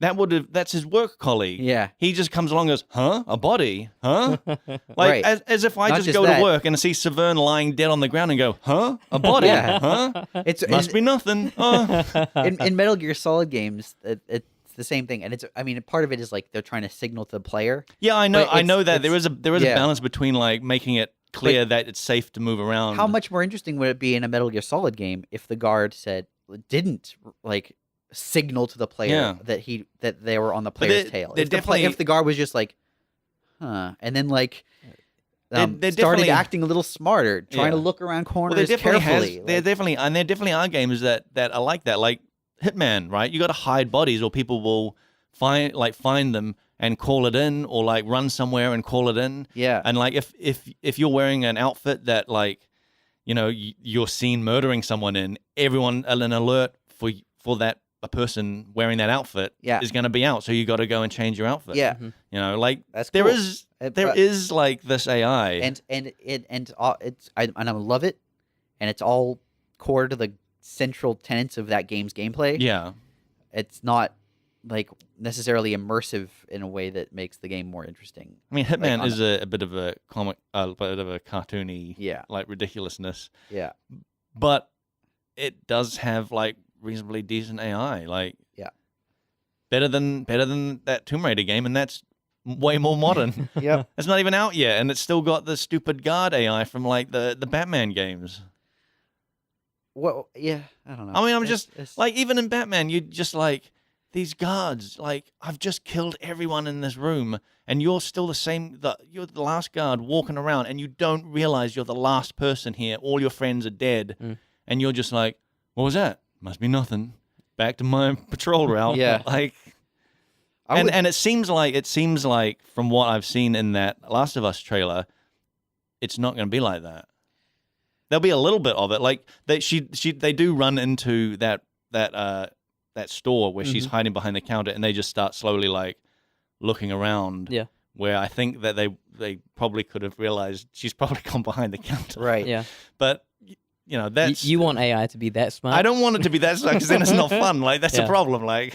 that's his work colleague. Yeah. He just comes along and goes, huh? A body? Huh? Like, Right. as if I Not just just go that. to work and see Saveun lying dead on the ground and go, huh? A body? Yeah. Huh? It's Must be nothing. in Metal Gear Solid games. It's the same thing, and I mean, part of it is like they're trying to signal to the player. Yeah, I know. But I know that it's- there is a yeah. balance between like making it clear that it's safe to move around. How much more interesting would it be in a Metal Gear Solid game if the guard didn't like signal to the player that they were on the player's tail? If the guard was just like, huh, and then like They're started acting a little smarter, trying to Yeah. look around Well, corners carefully. there definitely are games that are like that, like Hitman, right? You got to hide bodies, or people will find them and call it in, or like run somewhere and call it in. Yeah. And like if you're wearing an outfit that like, you know, you're seen murdering someone in, everyone an alert for that a person wearing that outfit is going to be out. So you got to go and change your outfit. Yeah. You know, like That's there cool. is like this AI and I love it, and it's all core to the central tenets of that game's gameplay. Yeah. It's not like necessarily immersive in a way that makes the game more interesting. I mean, Hitman Like, is a bit of a comic, a bit of a cartoony, like ridiculousness. Yeah. But it does have like reasonably decent AI, like better than that Tomb Raider game, and that's way more modern. Yep. It's not even out yet, and it's still got the stupid guard AI from like the Batman games. Well, yeah, I don't know. I mean, It's- like even in Batman, you just like these guards. Like I've just killed everyone in this room, and you're still the same. You're the last guard walking around, and you don't realize you're the last person here. All your friends are dead, and you're just like, "What was that? Must be nothing. Back to my patrol route." Yeah. Like, and it seems like from what I've seen in that Last of Us trailer, it's not going to be like that. There'll be a little bit of it, like they do run into that store where she's hiding behind the counter, and they just start slowly like looking around. Yeah. Where I think that they probably could have realized she's probably gone behind the counter. right. Yeah. But you know that's You want AI to be that smart? I don't want it to be that smart because then it's not fun. Like that's a Yeah. problem. Like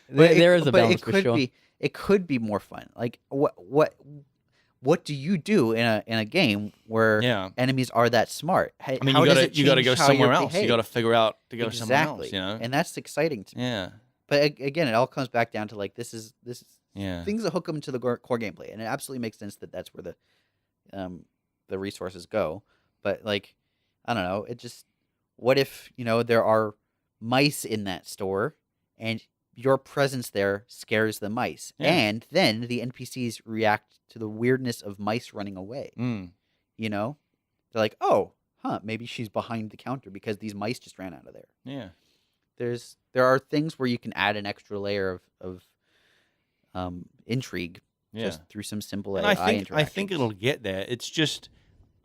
There is a but balance it could for sure. it could be more fun. Like what do you do in a game where enemies are that smart? I mean, how you does got to it go change how somewhere you else. You behave? got to figure out to go somewhere Exactly. else. You know. And that's exciting to me. Yeah. But again, it all comes back down to like this is Yeah. things that hook them to the core gameplay, and it absolutely makes sense that that's where the resources go. But like, I don't know, it just what if there are mice in that store, and your presence there scares the mice, and then the NPCs react to the weirdness of mice running away. You know, they're like, oh, maybe she's behind the counter because these mice just ran out of there. Yeah. There are things where you can add an extra layer of intrigue just through some simple And AI I interactions. think it'll get there. It's just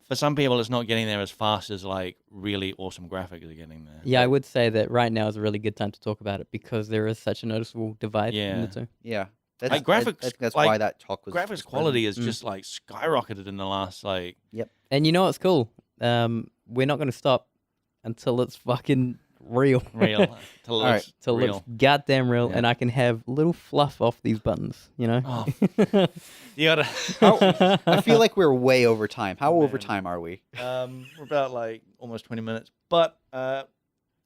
for some people, it's not getting there as fast as like really awesome graphics are getting there. Yeah, I would say that right now is a really good time to talk about it because there is such a noticeable divide in the two. Yeah. Like graphics, that's like, why that talk was graphics quality is just like skyrocketed in the last like. Yep. And you know what's cool? We're not going to stop until it's fucking real. Till it's Till real. it's goddamn real, and I can have little fluff off these buttons. You know. Oh. You gotta. I feel like we're way over time. How over time are we? We're about like almost 20 minutes, but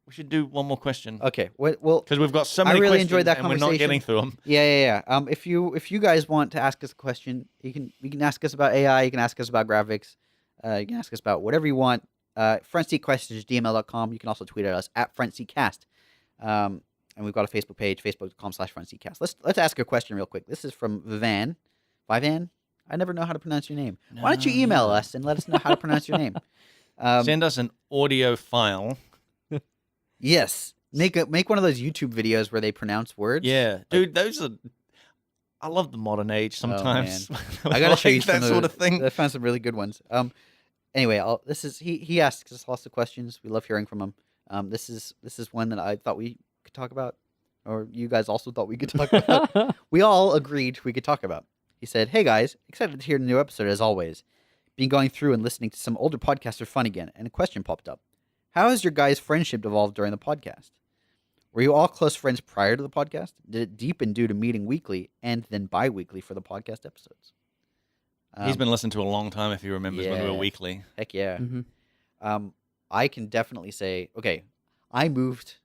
we should do one more question. Okay. Well, because we've got so many. I really questions enjoyed that and conversation. we're not getting through them. Yeah. If you guys want to ask us a question, you can ask us about AI. You can ask us about graphics. You can ask us about whatever you want. FrontSeatQuestions@gmail.com. You can also tweet at us at FrontSeatCast. And we've got a Facebook page, facebook.com/FrontSeatCast. Let's ask a question real quick. This is from Vivan. Vivan? I never know how to pronounce your name. Why don't you email us and let us know how to pronounce your name? Send us an audio file. Yes. Make one of those YouTube videos where they pronounce words. Yeah, dude, those are. I love the modern age sometimes. I gotta show you that some sort of thing. I found some really good ones. Anyway, he asks us lots of questions. We love hearing from him. This is one that I thought we could talk about, or you guys also thought we could talk about. We all agreed we could talk about. He said, "Hey guys, excited to hear the new episode as always. Been going through and listening to some older podcasts for fun again, and a question popped up. How has your guys' friendship evolved during the podcast? Were you all close friends prior to the podcast? Did it deepen due to meeting weekly and then bi-weekly for the podcast episodes? He's been listening to a long time if he remembers when we were yeah. weekly. Heck yeah. Mm-hmm. I can definitely say, okay, I've moved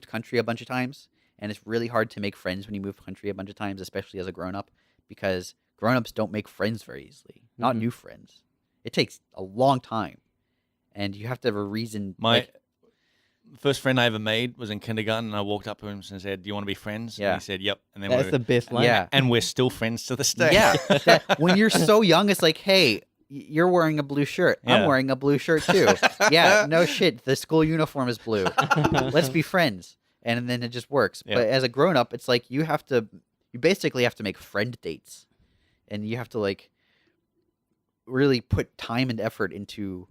country a bunch of times, and it's really hard to make friends when you move country a bunch of times, especially as a grown-up, because grown-ups don't make friends very easily. Not Mhm. new friends. It takes a long time, and you have to have a reason. My first friend I ever made was in kindergarten, and I walked up to him and said, "Do you want to be friends?" Yeah. And he said, "Yep." And then That's the best line. Yeah. and we're still friends to this day. Yeah. When you're so young, it's like, hey, you're wearing a blue shirt. I'm Yeah. wearing a blue shirt too. Yeah, no shit. The school uniform is blue. Let's be friends. And then it just works. Yeah. But as a grown up, it's like you basically have to make friend dates. And you have to like really put time and effort into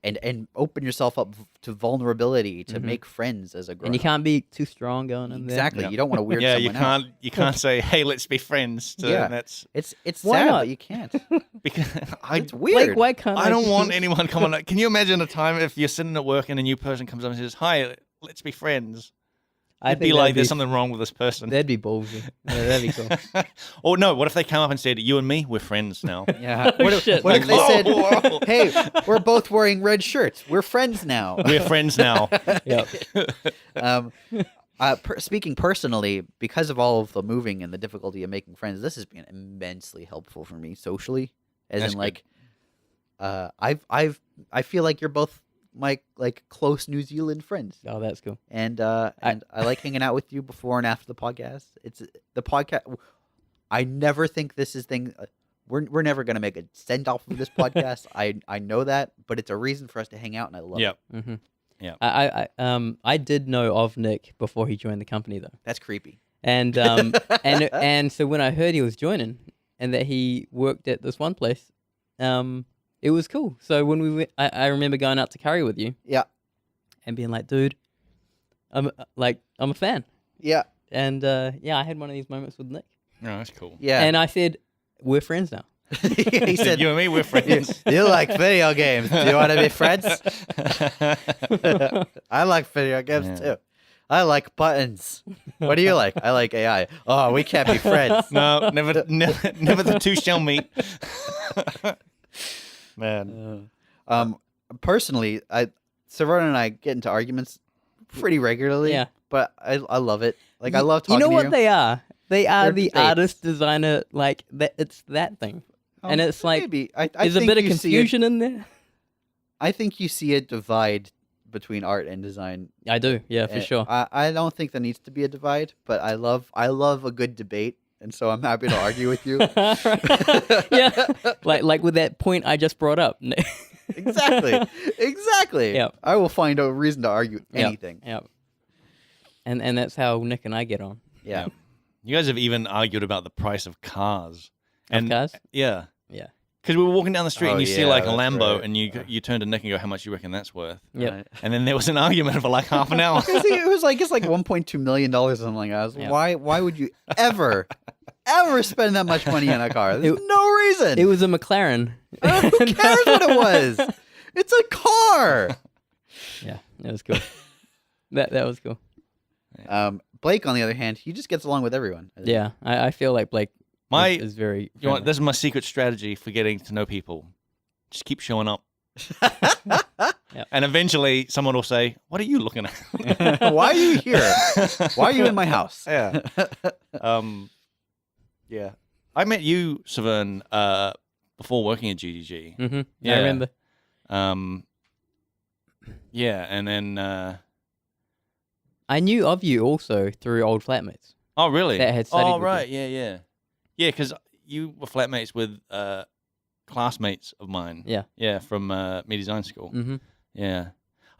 and open yourself up to vulnerability to Mhm. make friends as a grown And you up. can't be too strong going in there. Exactly. Yeah. You don't want to weird Yeah, you someone out. can't say, "Hey, let's be friends." Yeah. That's It's Why sad, not? but you can't. because It's weird. Like, why can't I don't want anyone coming up. Can you imagine a time if you're sitting at work and a new person comes up and says, "Hi, let's be friends"? It'd be like there's something wrong with this person. That'd be ballsy. Yeah, that'd be cool. Or no, what if they come up and said, "You and me, we're friends now"? Yeah. Oh, What if, shit. what if they Like, said, whoa. "Hey, we're both wearing red shirts. We're friends now." We're friends now. Yep. Speaking personally, because of all of the moving and the difficulty of making friends, this has been immensely helpful for me socially. As That's in, good. like, I feel like you're both my like close New Zealand friends, Oh, that's cool. and I like hanging out with you before and after the podcast. It's the podcast. I never think this is thing. We're never gonna make a send off of this podcast. I know that, but it's a reason for us to hang out, and I love Yep. it. Mm-hmm. Yeah. I did know of Nick before he joined the company though, That's creepy. and and so when I heard he was joining and that he worked at this one place, it was cool. So when we went, I remember going out to curry with you Yeah, and being like, dude, I'm a fan, yeah, and yeah, I had one of these moments with Nick, Oh, that's cool. yeah. and I said, we're friends now. He said, "You and me, we're friends." "You like video games? Do you want to be friends?" I like video games Yeah. too. I like buttons. What do you like? I like AI. Oh, we can't be friends. No, never the two shall meet. Man, Personally, Saveun and I get into arguments pretty regularly. Yeah. But I love it. Like I love talking You know to what you. they are? They are They're the debates. artist designer, like that. It's that thing, and it's like maybe I there's a think bit of you see confusion in there. I think you see a divide between art and design. I do, yeah, for And sure. I don't think there needs to be a divide, but I love a good debate, and so I'm happy to argue with you. Yeah, like with that point I just brought up. Exactly. Yep. I will find a reason to argue Yep, anything. Yep. And that's how Nick and I get on. Yeah. Yep. You guys have even argued about the price of cars. Of cars? Yeah. Yeah. Because we were walking down the street Oh, and you see yeah, like a that's Lambo right. and you turn to Nick and go, "How much you reckon that's worth?" Yep. Right. And then there was an argument for like half an hour. It was like it's like $1.2 million or something. I was Yeah. why would you ever spend that much money on a car? There's no reason. It was a McLaren. Who cares what it was? It's a car. Yeah, that was cool. that was cool. Blake, on the other hand, he just gets along with everyone. Yeah, I feel like Blake My, is very. you know what, friendly. this is my secret strategy for getting to know people. Just keep showing up. And eventually someone will say, "What are you looking at?" Why are you here? Why are you in my house? Yeah. Yeah. I met you, Saveun, before working at GDG. Mm-hmm. Yeah. I remember. Yeah, and then I knew of you also through old flatmates. oh really? That had studied oh with you. right, yeah, because you were flatmates with classmates of mine. Yeah. from me design school. Mm-hmm. Yeah,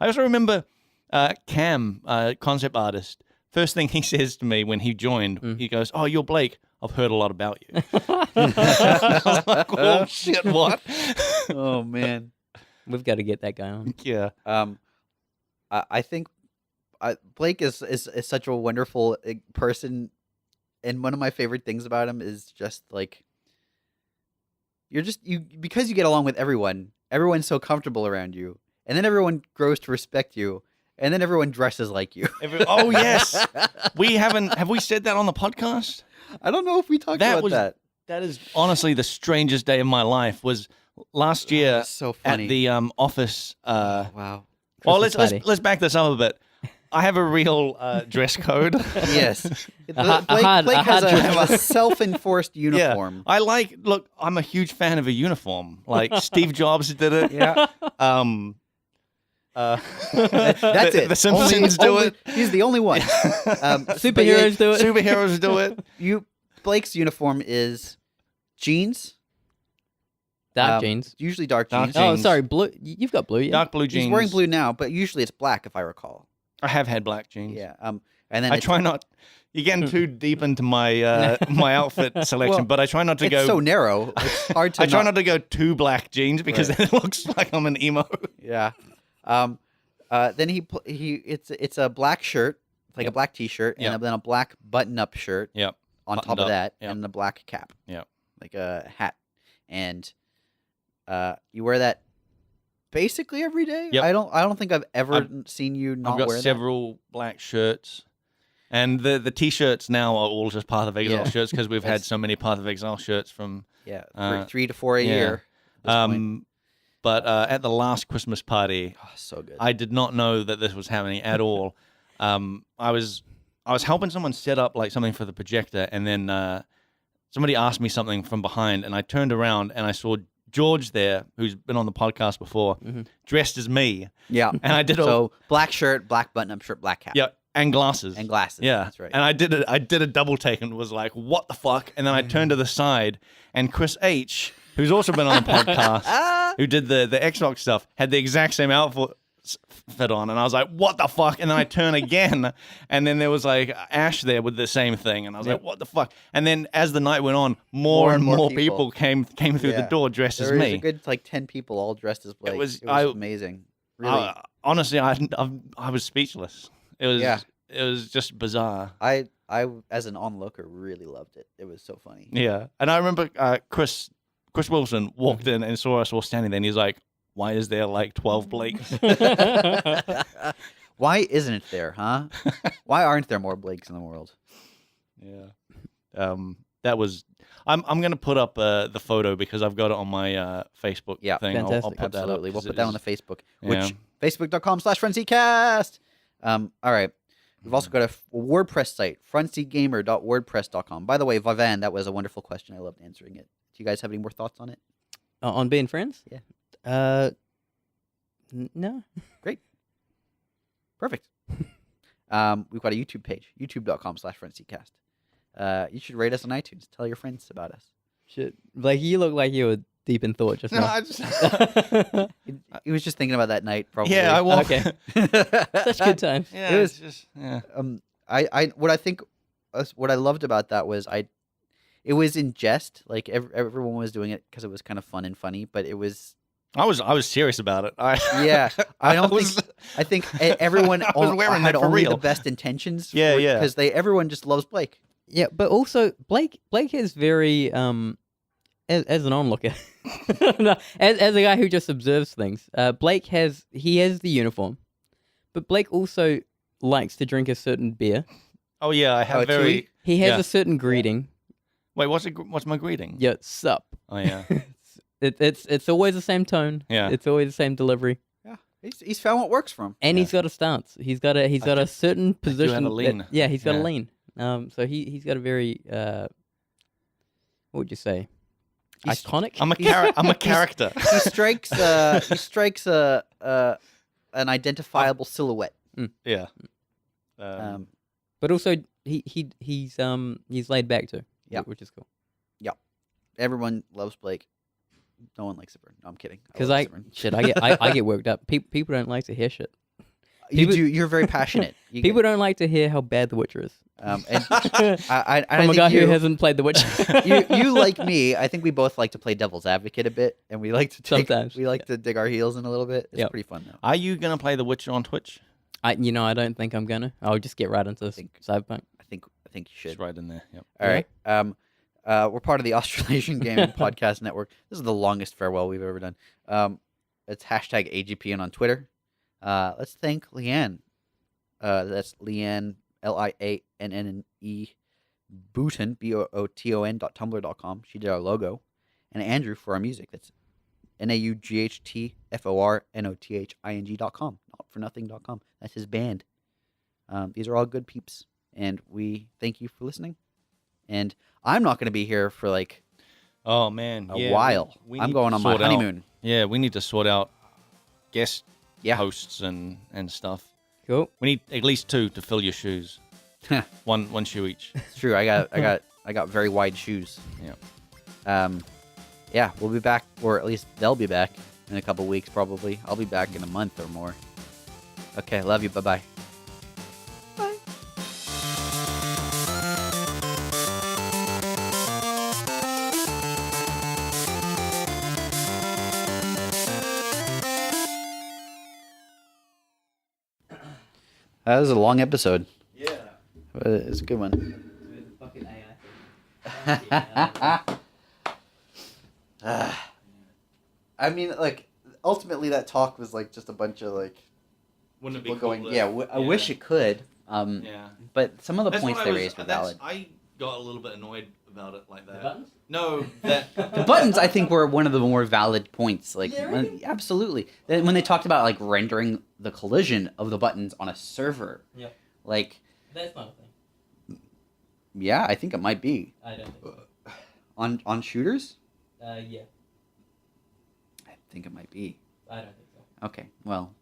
I also remember Cam, concept artist. First thing he says to me when he joined, he goes, "Oh, you're Blake. I've heard a lot about you." I was like, "Oh shit, what?" Oh man. We've got to get that guy on. Yeah. I think Blake is such a wonderful person, and one of my favorite things about him is just like because you get along with everyone. Everyone's so comfortable around you, and then everyone grows to respect you, and then everyone dresses like you. Oh yes, have we said that on the podcast? I don't know if we talked about that. That is honestly the strangest day of my life. Was last year That's so funny. at the office. Wow. Well, Christmas let's back this up a bit. I have a real dress code. Yes. hard Blake has dress. a self-enforced uniform. I look, I'm a huge fan of a uniform. Like Steve Jobs did it. Yeah. That's it. The Simpsons do it. He's the only one. Superheroes do it. Superheroes do it. Blake's uniform is jeans. Dark jeans. Usually dark Dark jeans. Oh, jeans. sorry, blue. You've got blue, yeah. Dark blue jeans. He's wearing blue now, but usually it's black, if I recall. I have had black jeans. Yeah. And then I try not. You're getting too deep into my my outfit selection, Well, but I try not to it's go. so narrow. It's hard to. I try not to go too black jeans because then it looks like I'm an emo. Yeah. Then it's a black shirt, like a black T-shirt, and then a black button-up shirt. Yep. On Buttoned top of up. that, and a black cap. Yep. Like a hat, and you wear that basically every day. Yep. I don't think I've ever seen you not I've got wear several black shirts, and the T-shirts now are all just Path of Exile shirts because we've had so many Path of Exile shirts from. that. Yeah, 3 to 4 a year. At this point. But at the last Christmas party, Oh, so good. I did not know that this was happening at all. I was helping someone set up like something for the projector, and then somebody asked me something from behind, and I turned around and I saw George there, who's been on the podcast before, dressed as me. Yeah, And I did so black shirt, black button-up shirt, black cap. yeah, and glasses. And glasses. Yeah, That's right. And I did a double take and was like, "What the fuck?" And then I turned to the side, and Chris H, who's also been on the podcast, who did the Xbox stuff, had the exact same outfit on, and I was like, "What the fuck?" And then I turn again, and then there was like Ash there with the same thing, and I was like, "What the fuck?" And then as the night went on, more and more people came through the door dressed as There was me. a good 10 people all dressed as Blake. It was amazing. Really, Honestly, I was speechless. It was just bizarre. I as an onlooker really loved it. It was so funny. Yeah, and I remember Chris Wilson walked in and saw us all standing there, and he's like, "Why is there like 12 Blakes?" Why isn't it there, huh? Why aren't there more Blakes in the world? Yeah, that was. I'm gonna put up the photo because I've got it on my Facebook thing. I'll Fantastic. put that up. Absolutely. We'll put that on the Facebook, Yeah. which facebook.com/frontseatcast. All right. We've also got a WordPress site, frontseatgamer.wordpress.com. By the way, Vivan, that was a wonderful question. I loved answering it. Do you guys have any more thoughts on it? On being friends? Yeah. No. Great. Perfect. We've got a YouTube page, youtube.com/frontseatcast. You should rate us on iTunes. Tell your friends about us. Shit. Like, you look like you were deep in thought just No, now. I just. He was just thinking about that night, probably. Yeah, I walked. Okay. Such good times. Yeah, It was- it's just. Yeah. What I loved about that was it was in jest, like everyone was doing it because it was kind of fun and funny, but it was I was serious about it. I think everyone I was wearing had that for only the real. best intentions. Yeah. because everyone just loves Blake. Yeah, but also Blake is very as an onlooker, no, as a guy who just observes things. Blake has the uniform, but Blake also likes to drink a certain beer. Oh yeah, I have a very. tweet? He has Yeah. a certain greeting. Wait, what's my greeting? Yeah, sup. Oh yeah. It's always the same tone. Yeah. It's always the same delivery. Yeah, he's found what works for him. And he's got a stance. He's got a certain position. have a lean. He's got a Yeah. lean. So he's got a very what would you say? He's- Iconic. I'm a character. He strikes an identifiable silhouette. Yeah. But but also he's laid back too. Yeah. Which is cool. everyone loves Blake. No one likes Saveun. No, I'm kidding. Because love Saveun. I get worked up. People don't like to hear shit. You do. You're very passionate. You People don't like to hear how bad The Witcher is. and From I a think guy who hasn't played The Witcher. you like me. I think we both like to play devil's advocate a bit, and we like to Sometimes, to dig our heels in a little bit. It's Yep. pretty fun though. Are you gonna play The Witcher on Twitch? I don't think I'm gonna. I'll just get right into Cyberpunk. I think you should. It's right in there. Yep. All right. We're part of the Australasian Gaming Podcast Network. This is the longest farewell we've ever done. It's hashtag AGPN on Twitter. Let's thank Leanne That's Lianne, Lianne, Booton, BOOTON.tumblr.com. She did our logo. And Andrew for our music. That's NAUGHTFORNOTHING.com. Notfornothing.com. That's his band. These are all good peeps. And we thank you for listening. And I'm not going to be here for like Oh man, a while. we I'm need going to on my sort out- honeymoon. Yeah, we need to sort out guest Yeah. hosts and stuff. Cool. We need at least 2 to fill your shoes. one shoe each. It's true. I got very wide shoes. Yeah. Yeah, we'll be back, or at least they'll be back in a couple weeks probably. I'll be back in a month or more. Okay, love you. Bye-bye. Bye. That was a long episode. Yeah. But it's a good one. I mean, like, ultimately that talk was like just a bunch of like Wouldn't it be people cool going, to- yeah, I wish it could. Yeah. But some of the That's points what they I was- raised were that's- valid. I got a little bit annoyed about it like that. buttons? No, that The buttons, I think, were one of the more valid points. Like, Yeah, really? absolutely. Then when they talked about like rendering the collision of the buttons on a server, Yep. like, That's not a thing. yeah, I think it might be I don't think so. on shooters. Yeah, I think it might be. I don't think so. Okay, well,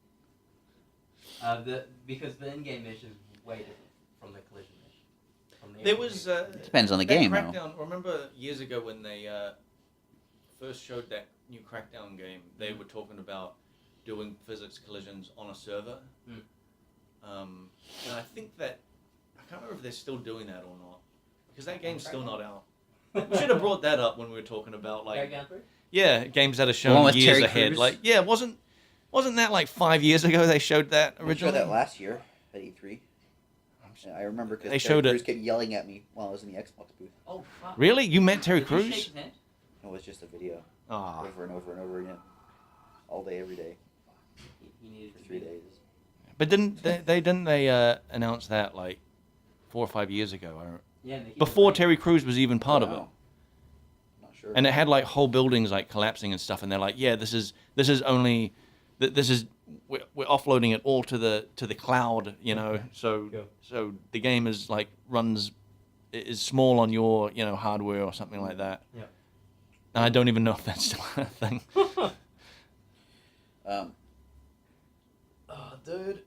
Because the in-game mesh is way different from the collision mesh. there was depends on the that game, though. Crackdown. Remember years ago when they first showed that new Crackdown game? They were talking about doing physics collisions on a server. And I think that I can't remember if they're still doing that or not because that game's still not out. We should have brought that up when we were talking about like games that are one shown with years Terry ahead. Crews? Like wasn't that like 5 years ago they showed that originally? last year at E3. I remember because They showed it. kept yelling at me while I was in the Xbox booth. Oh, fuck. Really? You met Terry Did you Crews? shake his hand? It was just a video Ah. over and over and over again, all day, every day, He needed for to 3 be- days. But didn't they announce that like 4 or 5 years ago? Yeah, and the heat Before was Terry Crews was even part of it. Wow. Not sure. And it had like whole buildings like collapsing and stuff, and they're like, yeah, this is only, this is we're offloading it all to the cloud, you know. So Yeah. so the game is like is small on your hardware or something like that. Yeah. And I don't even know if that's still a thing. Oh, dude.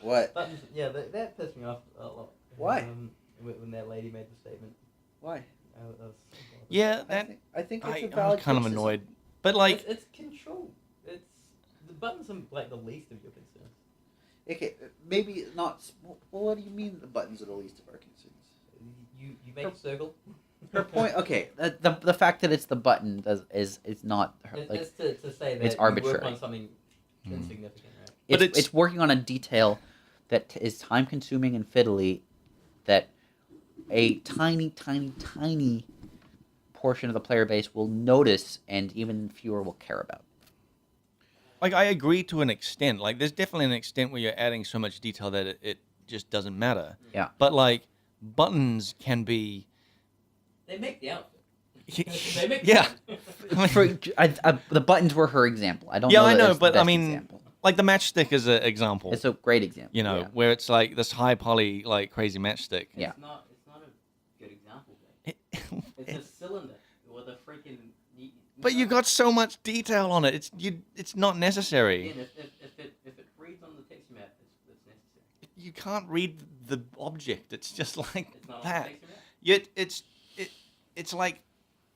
What? That pissed me off a lot. Why? When that lady made the statement. Why? That was Yeah, that I think it's a I'm valid kind of criticism. annoyed, but like it's control. It's the buttons are like the least of your concerns. Okay, maybe not. Well, what do you mean the buttons are the least of our concerns? You make a circle. Her point. Okay, the fact that it's the button is not like It's to say that it's you work arbitrary. on something insignificant, right? But it's working on a detail that is time consuming and fiddly that a tiny portion of the player base will notice and even fewer will care about. Like, I agree to an extent. Like, there's definitely an extent where you're adding so much detail that it just doesn't matter. Yeah. But, like, buttons can be... They make the outfit. They make Yeah. The buttons were her example. I don't Yeah, know I that know, it's the but, I best mean, example. like, the matchstick is an example. It's a great example. You know, yeah. where it's, like, this high poly, like, crazy matchstick. Yeah. It's not a good example, though. It's a cylinder with a freaking. But you got so much detail on it. It's not necessary. Again, if it reads on the texture map, it's necessary. You can't read the object. It's just like It's not on that. the texture map. Yet it's like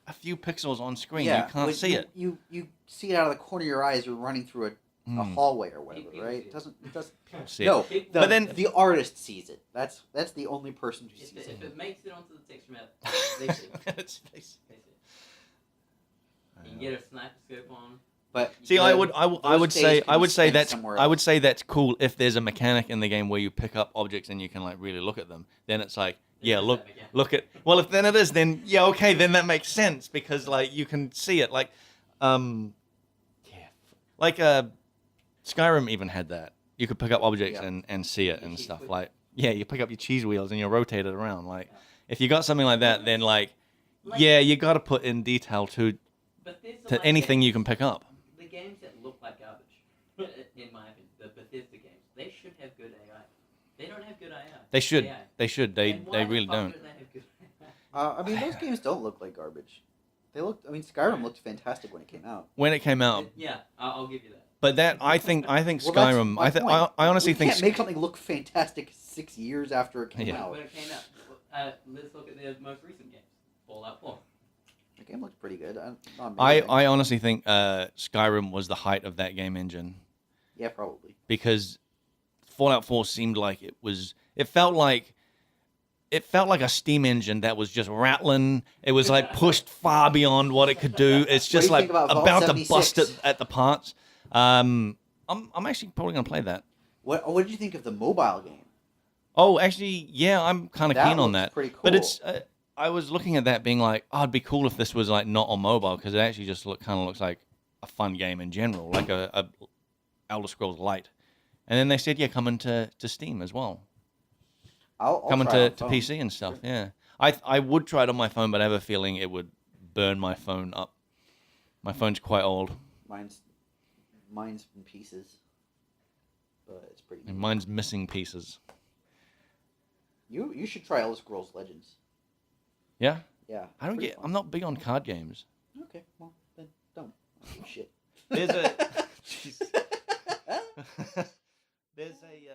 a few pixels on screen. Yeah, You can't when see it. You see it out of the corner of your eye as you're running through a hallway or whatever, People right? see It doesn't. See No, it. the, But then- the artist sees it. That's the only person who sees If it. it makes it onto the texture map, they see it. It's- They see it. You can get a sniper scope on. But See, the- I would those days say can be spent that's somewhere I would else. say that's cool if there's a mechanic in the game where you pick up objects and you can like really look at them. Then it's like, yeah, There's look that mechanic. look at. Well, if then it is, then yeah, okay, then that makes sense because like you can see it. Like, Skyrim even had that. you could pick up objects Yeah. and see it Your and cheese stuff. whiz. Like, yeah, you pick up your cheese wheels and you rotate it around. Like, if you got something like that, then like, yeah, you got to put in detail to anything you can pick up. The games that look like garbage, in my opinion, the Bethesda games, they should have good AI. They don't have good AI. They should. AI. They should. They And why the really fuck don't. They have good AI? I mean, those games don't look like garbage. They looked. I mean, Skyrim looked fantastic when it came out. When it came out, Yeah, I'll give you that. but that I think Well, that's Skyrim. my point. I honestly You think can't make something look fantastic 6 years after it came Yeah. out. When it came out, let's look at the most recent games. Fallout 4. The game looked pretty good. Not I amazing. honestly think Skyrim was the height of that game engine Yeah, probably. because Fallout 4 seemed like it felt like a steam engine that was just rattling. It was like pushed far beyond what it could do. It's What do just you like think about Vault about to bust 76? it at the parts. I'm actually probably gonna play that. What did you think of the mobile game? Oh, actually, yeah, I'm kind of That keen on looks that. pretty But cool. it's I was looking at that being like, oh, it'd be cool if this was like not on mobile because it actually just kind of looks like a fun game in general, like a Elder Scrolls Lite. And then they said, yeah, coming to Steam as well. I'll Coming try it to on phone. PC and stuff, yeah. I would try it on my phone, but I have a feeling it would burn my phone up. My phone's quite old. Mine's in pieces, but it's pretty. And neat. mine's missing pieces. You should try Elder Scrolls Legends. Yeah? Yeah. I'm pretty fun. not big on card games. Okay, well then don't. Oh, shit. There's a... Jeez. There's a...